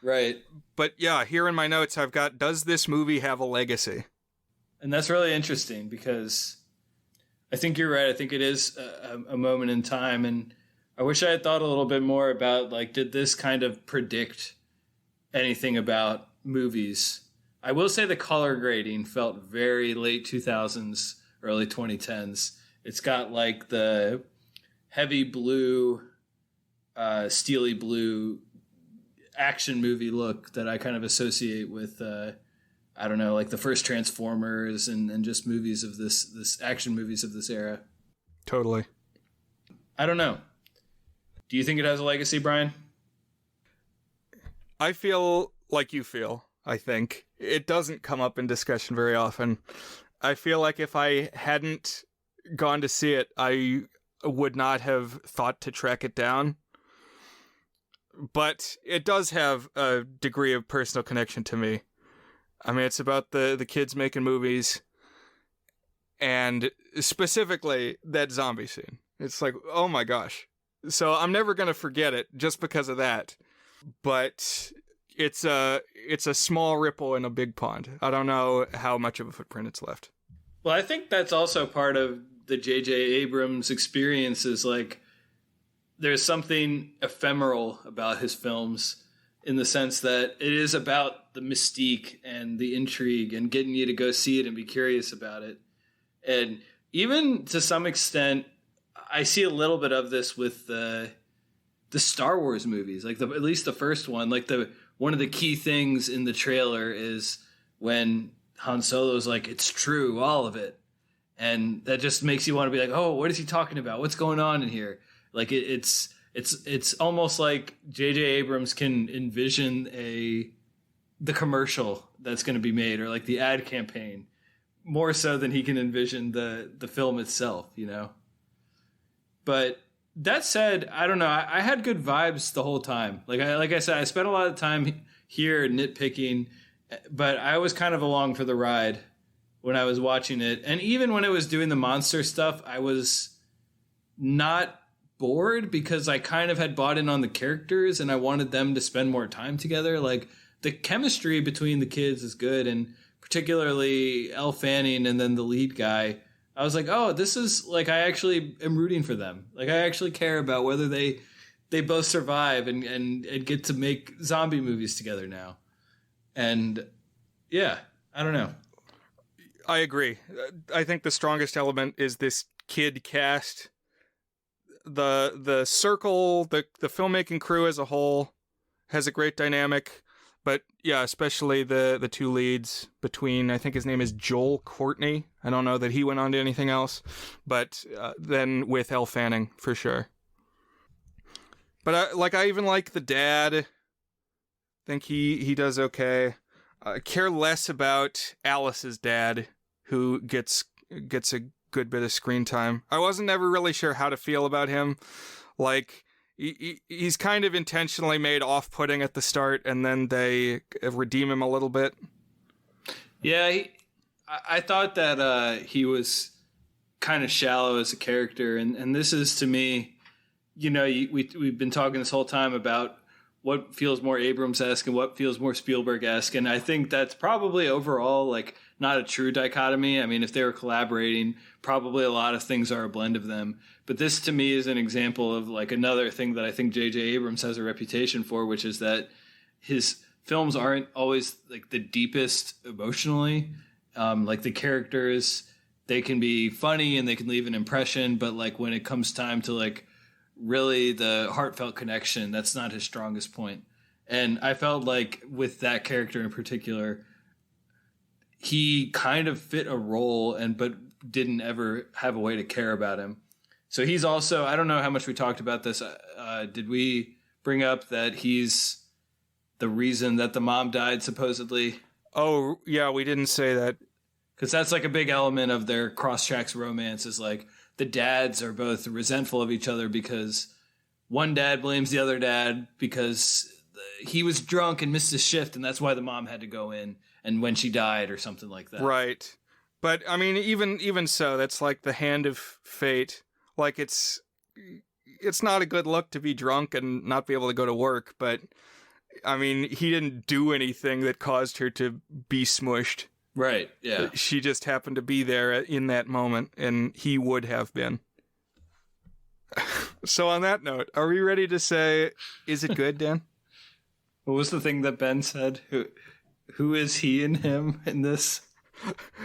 Right.
But yeah, here in my notes I've got, does this movie have a legacy?
And that's really interesting because I think you're right. I think it is a moment in time. And I wish I had thought a little bit more about, like, did this kind of predict anything about movies? I will say the color grading felt very late 2000s, early 2010s. It's got like the heavy blue, steely blue action movie look that I kind of associate with, I don't know, like the first Transformers and just movies of this action movies of this era.
Totally.
I don't know. Do you think it has a legacy, Brian?
I feel like you feel, I think. It doesn't come up in discussion very often. I feel like if I hadn't gone to see it, I would not have thought to track it down. But it does have a degree of personal connection to me. I mean, it's about the kids making movies, and specifically that zombie scene. It's like, oh my gosh. So I'm never going to forget it just because of that. But it's a small ripple in a big pond. I don't know how much of a footprint it's left.
Well, I think that's also part of the JJ Abrams experience is like there's something ephemeral about his films in the sense that it is about the mystique and the intrigue and getting you to go see it and be curious about it. And even to some extent, I see a little bit of this with the Star Wars movies, like at least the first one. Like one of the key things in the trailer is when Han Solo's like, "It's true, all of it," and that just makes you want to be like, "Oh, what is he talking about? What's going on in here?" Like it's almost like JJ Abrams can envision the commercial that's going to be made or like the ad campaign more so than he can envision the film itself, you know. But that said, I don't know. I had good vibes the whole time. Like I said, I spent a lot of time here nitpicking, but I was kind of along for the ride when I was watching it. And even when it was doing the monster stuff, I was not bored because I kind of had bought in on the characters and I wanted them to spend more time together. Like the chemistry between the kids is good, and particularly Elle Fanning and then the lead guy. I was like, oh, this is like, I actually am rooting for them. Like I actually care about whether they both survive and get to make zombie movies together now. And yeah, I don't know.
I agree. I think the strongest element is this kid cast. The circle, the filmmaking crew as a whole has a great dynamic. But yeah, especially the two leads between, I think his name is Joel Courtney. I don't know that he went on to anything else, but then with Elle Fanning for sure. But I even like the dad. Think he does okay. Care less about Alice's dad, who gets a good bit of screen time. I wasn't ever really sure how to feel about him. Like, he's kind of intentionally made off-putting at the start, and then they redeem him a little bit.
Yeah, I thought that he was kind of shallow as a character, and this is, to me, we've been talking this whole time about what feels more Abrams-esque and what feels more Spielberg-esque, and I think that's probably overall like not a true dichotomy. I mean, if they were collaborating, probably a lot of things are a blend of them. But this to me is an example of like another thing that I think JJ Abrams has a reputation for, which is that his films aren't always like the deepest emotionally. Like the characters, they can be funny and they can leave an impression, but like when it comes time to like really the heartfelt connection, that's not his strongest point. And I felt like with that character in particular, he kind of fit a role but didn't ever have a way to care about him. So he's also, I don't know how much we talked about this. Did we bring up that he's the reason that the mom died, supposedly?
Oh, yeah, we didn't say that.
Because that's like a big element of their cross-tracks romance, is like the dads are both resentful of each other because one dad blames the other dad because he was drunk and missed his shift, and that's why the mom had to go in and when she died or something like that.
Right. But I mean, even so, that's like the hand of fate. Like it's not a good look to be drunk and not be able to go to work, but I mean, he didn't do anything that caused her to be smushed.
Right, yeah.
She just happened to be there in that moment, and he would have been. So on that note, are we ready to say, is it good, Dan?
What was the thing that Ben said? Who is he and him in this?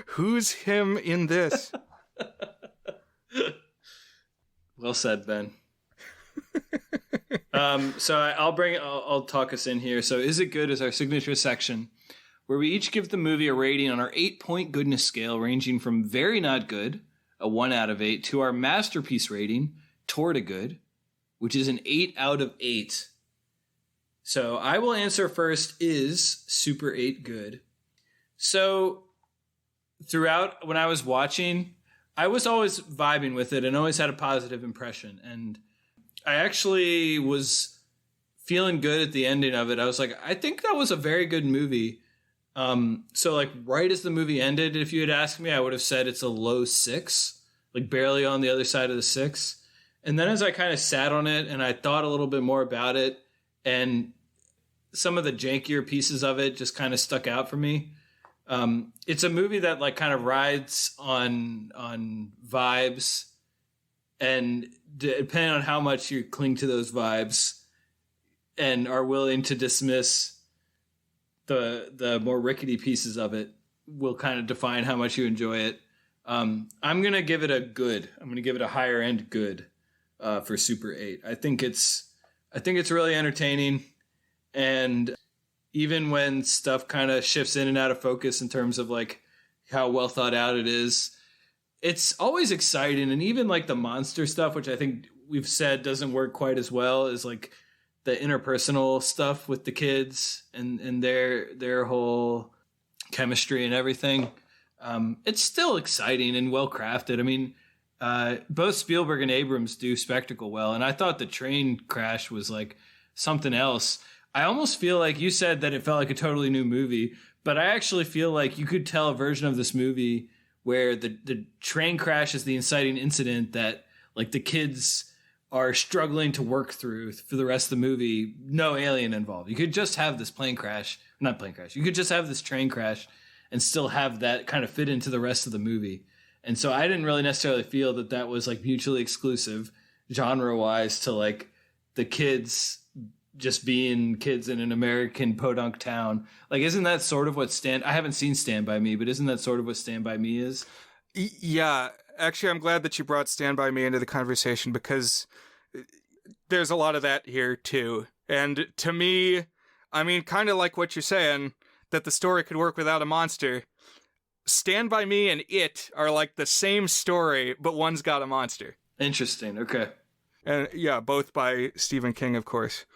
Who's him in this?
Well said, Ben. So I'll talk us in here. So is it good is our signature section where we each give the movie a rating on our 8-point goodness scale, ranging from very not good, a 1 out of 8, to our masterpiece rating, toward a good, which is an 8 out of 8. So I will answer first, is Super 8 good? So throughout when I was watching, I was always vibing with it and always had a positive impression. And I actually was feeling good at the ending of it. I was like, I think that was a very good movie. So like right as the movie ended, if you had asked me, I would have said it's a low 6, like barely on the other side of the 6. And then as I kind of sat on it and I thought a little bit more about it, and some of the jankier pieces of it just kind of stuck out for me. It's a movie that like kind of rides on vibes, and depending on how much you cling to those vibes and are willing to dismiss the more rickety pieces of it, will kind of define how much you enjoy it. I'm going to give it a good. I'm going to give it a higher end good for Super 8. I think it's really entertaining, and even when stuff kind of shifts in and out of focus in terms of like how well thought out it is, it's always exciting. And even like the monster stuff, which I think we've said doesn't work quite as well, is like the interpersonal stuff with the kids and their whole chemistry and everything. It's still exciting and well crafted. I mean, both Spielberg and Abrams do spectacle well, and I thought the train crash was like something else. I almost feel like you said that it felt like a totally new movie, but I actually feel like you could tell a version of this movie where the train crash is the inciting incident that like the kids are struggling to work through for the rest of the movie. No alien involved. You could just have this not plane crash. You could just have this train crash and still have that kind of fit into the rest of the movie. And so I didn't really necessarily feel that was like mutually exclusive genre wise to like the kids just being kids in an American podunk town. Like, isn't that sort of what I haven't seen Stand By Me, but isn't that sort of what Stand By Me is?
Yeah, actually, I'm glad that you brought Stand By Me into the conversation, because there's a lot of that here too. And to me, I mean, kind of like what you're saying, that the story could work without a monster. Stand By Me and It are like the same story, but one's got a monster.
Interesting. Okay.
And yeah, both by Stephen King, of course.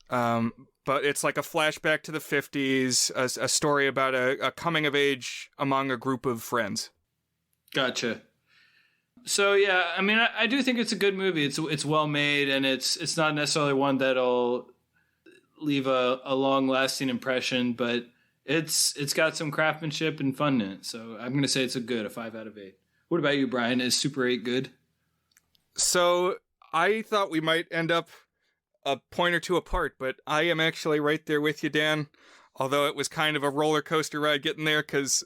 But it's like a flashback to the 50s, a story about a coming of age among a group of friends.
Gotcha. So yeah, I mean, I do think it's a good movie. It's well made, and it's not necessarily one that'll leave a long lasting impression, but it's got some craftsmanship and fun in it. So I'm gonna say it's a 5 out of 8. What about you, Brian? Is Super 8 good?
So I thought we might end up a point or two apart, but I am actually right there with you, Dan. Although it was kind of a roller coaster ride getting there, because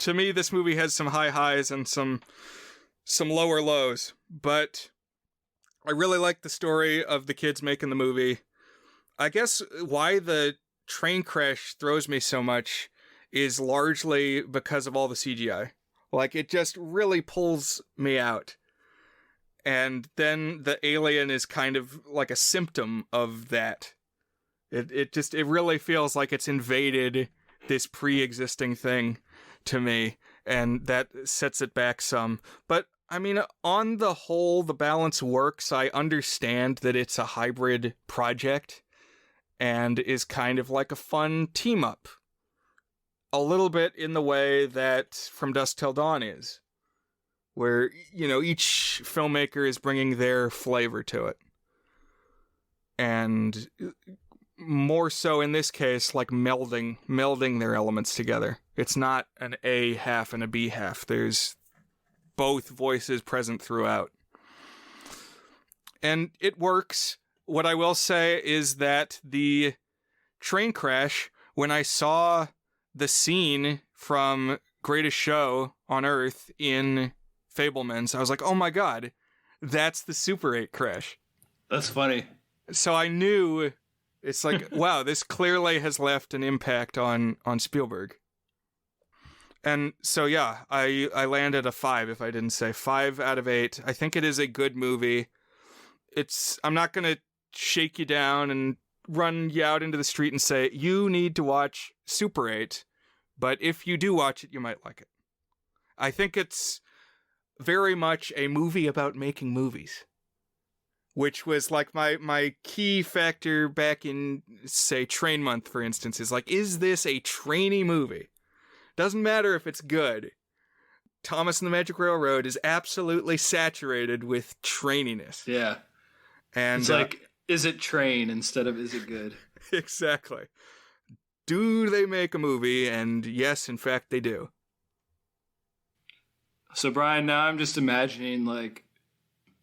to me this movie has some high highs and some lower lows. But I really like the story of the kids making the movie. I guess why the train crash throws me so much is largely because of all the CGI. Like, it just really pulls me out. And then the alien is kind of like a symptom of that. It really feels like it's invaded this pre-existing thing to me, and that sets it back some. But I mean, on the whole, the balance works. I understand that it's a hybrid project and is kind of like a fun team up. A little bit in the way that From Dusk Till Dawn is, where, you know, each filmmaker is bringing their flavor to it. And more so in this case, like melding their elements together. It's not an A half and a B half. There's both voices present throughout. And it works. What I will say is that the train crash, when I saw the scene from Greatest Show on Earth in Fabelmans, I was like, oh my god, that's the Super 8 crash.
That's funny.
So I knew, it's like, wow, this clearly has left an impact on Spielberg. And so, yeah, I landed a 5, if I didn't say 5 out of 8. I think it is a good movie. I'm not going to shake you down and run you out into the street and say, you need to watch Super 8. But if you do watch it, you might like it. I think it's very much a movie about making movies, which was like my key factor back in, say, Train Month, for instance, is like, is this a trainy movie? Doesn't matter if it's good. Thomas and the Magic Railroad is absolutely saturated with traininess.
Yeah.
And
it's like, is it train instead of is it good?
Exactly. Do they make a movie? And yes, in fact, they do.
So, Brian, now I'm just imagining, like,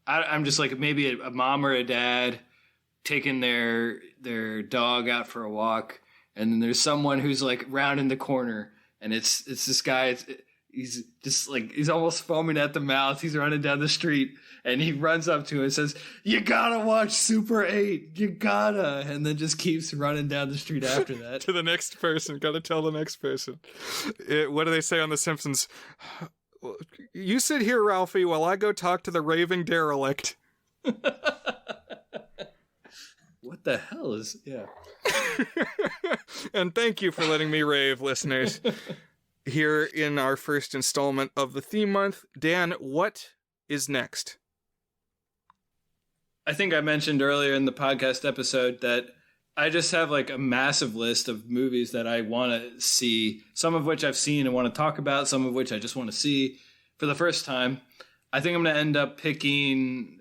I'm just like maybe a mom or a dad taking their dog out for a walk, and then there's someone who's like rounding the corner, and it's this guy. He's just like, he's almost foaming at the mouth. He's running down the street, and he runs up to him and says, "You gotta watch Super 8. You gotta," and then just keeps running down the street after that.
To the next person. Gotta tell the next person. What do they say on The Simpsons? You sit here, Ralphie, while I go talk to the raving derelict.
What the hell is... Yeah.
And thank you for letting me rave, listeners. Here in our first installment of the theme month. Dan, what is next?
I think I mentioned earlier in the podcast episode that I just have like a massive list of movies that I want to see, some of which I've seen and want to talk about, some of which I just want to see for the first time. I think I'm going to end up picking...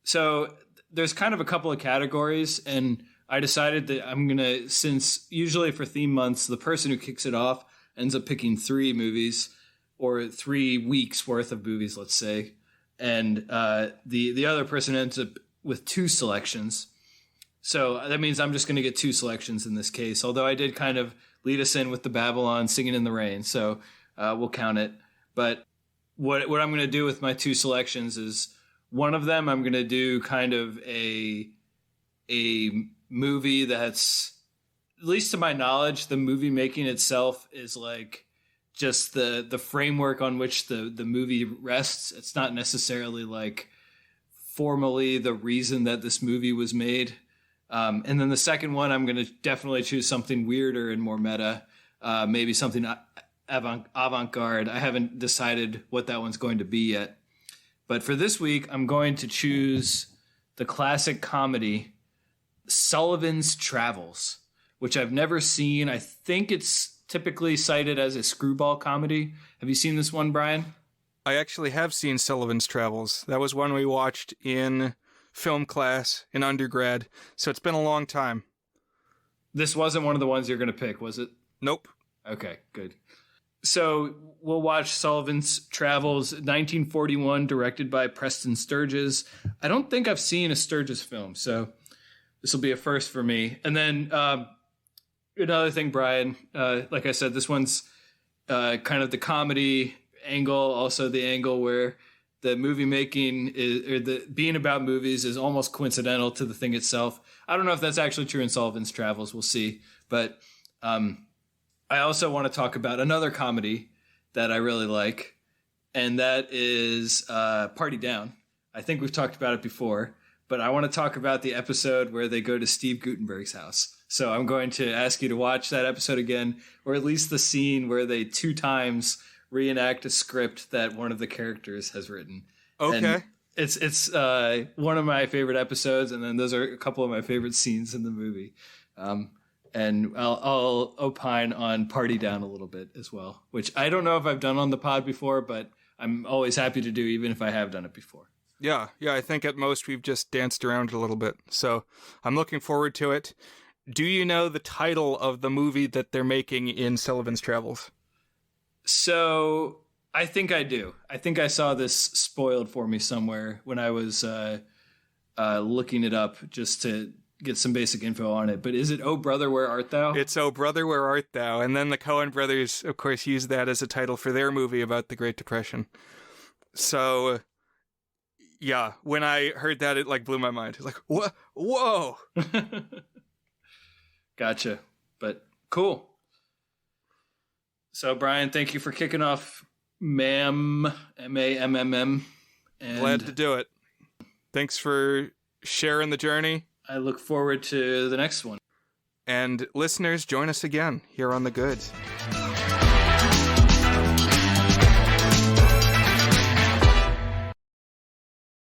So there's kind of a couple of categories, and I decided that I'm going to, since usually for theme months, the person who kicks it off ends up picking 3 movies or 3 weeks worth of movies, let's say. And the other person ends up with 2 selections. So that means I'm just going to get 2 selections in this case, although I did kind of lead us in with the Babylon Singing in the Rain, so we'll count it. But what I'm going to do with my 2 selections is one of them I'm going to do kind of a movie that's, at least to my knowledge, the movie making itself is like just the framework on which the movie rests. It's not necessarily like formally the reason that this movie was made. And then the second one, I'm going to definitely choose something weirder and more meta, maybe something avant-garde. I haven't decided what that one's going to be yet. But for this week, I'm going to choose the classic comedy Sullivan's Travels, which I've never seen. I think it's typically cited as a screwball comedy. Have you seen this one, Brian?
I actually have seen Sullivan's Travels. That was one we watched in film class in undergrad, so it's been a long time.
This wasn't one of the ones you're going to pick, was it?
Nope.
Okay, good. So we'll watch Sullivan's Travels, 1941, directed by Preston Sturges. I don't think I've seen a Sturges film, so this will be a first for me. And then another thing, Brian, like I said, this one's kind of the comedy angle, also the angle where the movie making the being about movies is almost coincidental to the thing itself. I don't know if that's actually true in Sullivan's Travels. We'll see. But I also want to talk about another comedy that I really like, and that is Party Down. I think we've talked about it before, but I want to talk about the episode where they go to Steve Guttenberg's house. So I'm going to ask you to watch that episode again, or at least the scene where they 2 times reenact a script that one of the characters has written.
Okay.
And it's one of my favorite episodes, and then those are a couple of my favorite scenes in the movie. And I'll opine on Party Down a little bit as well, which I don't know if I've done on the pod before, but I'm always happy to do, even if I have done it before.
Yeah, I think at most we've just danced around a little bit. So I'm looking forward to it. Do you know the title of the movie that they're making in Sullivan's Travels?
So I think I do. I think I saw this spoiled for me somewhere when I was looking it up just to get some basic info on it. But is it Oh Brother, Where Art Thou?
It's Oh Brother, Where Art Thou? And then the Coen brothers, of course, used that as a title for their movie about the Great Depression. So, yeah, when I heard that, it like blew my mind. It's like, what? Whoa!
Gotcha. But cool. So, Brian, thank you for kicking off MAMMM, MAMMM. And
glad to do it. Thanks for sharing the journey.
I look forward to the next one.
And listeners, join us again here on The Goods.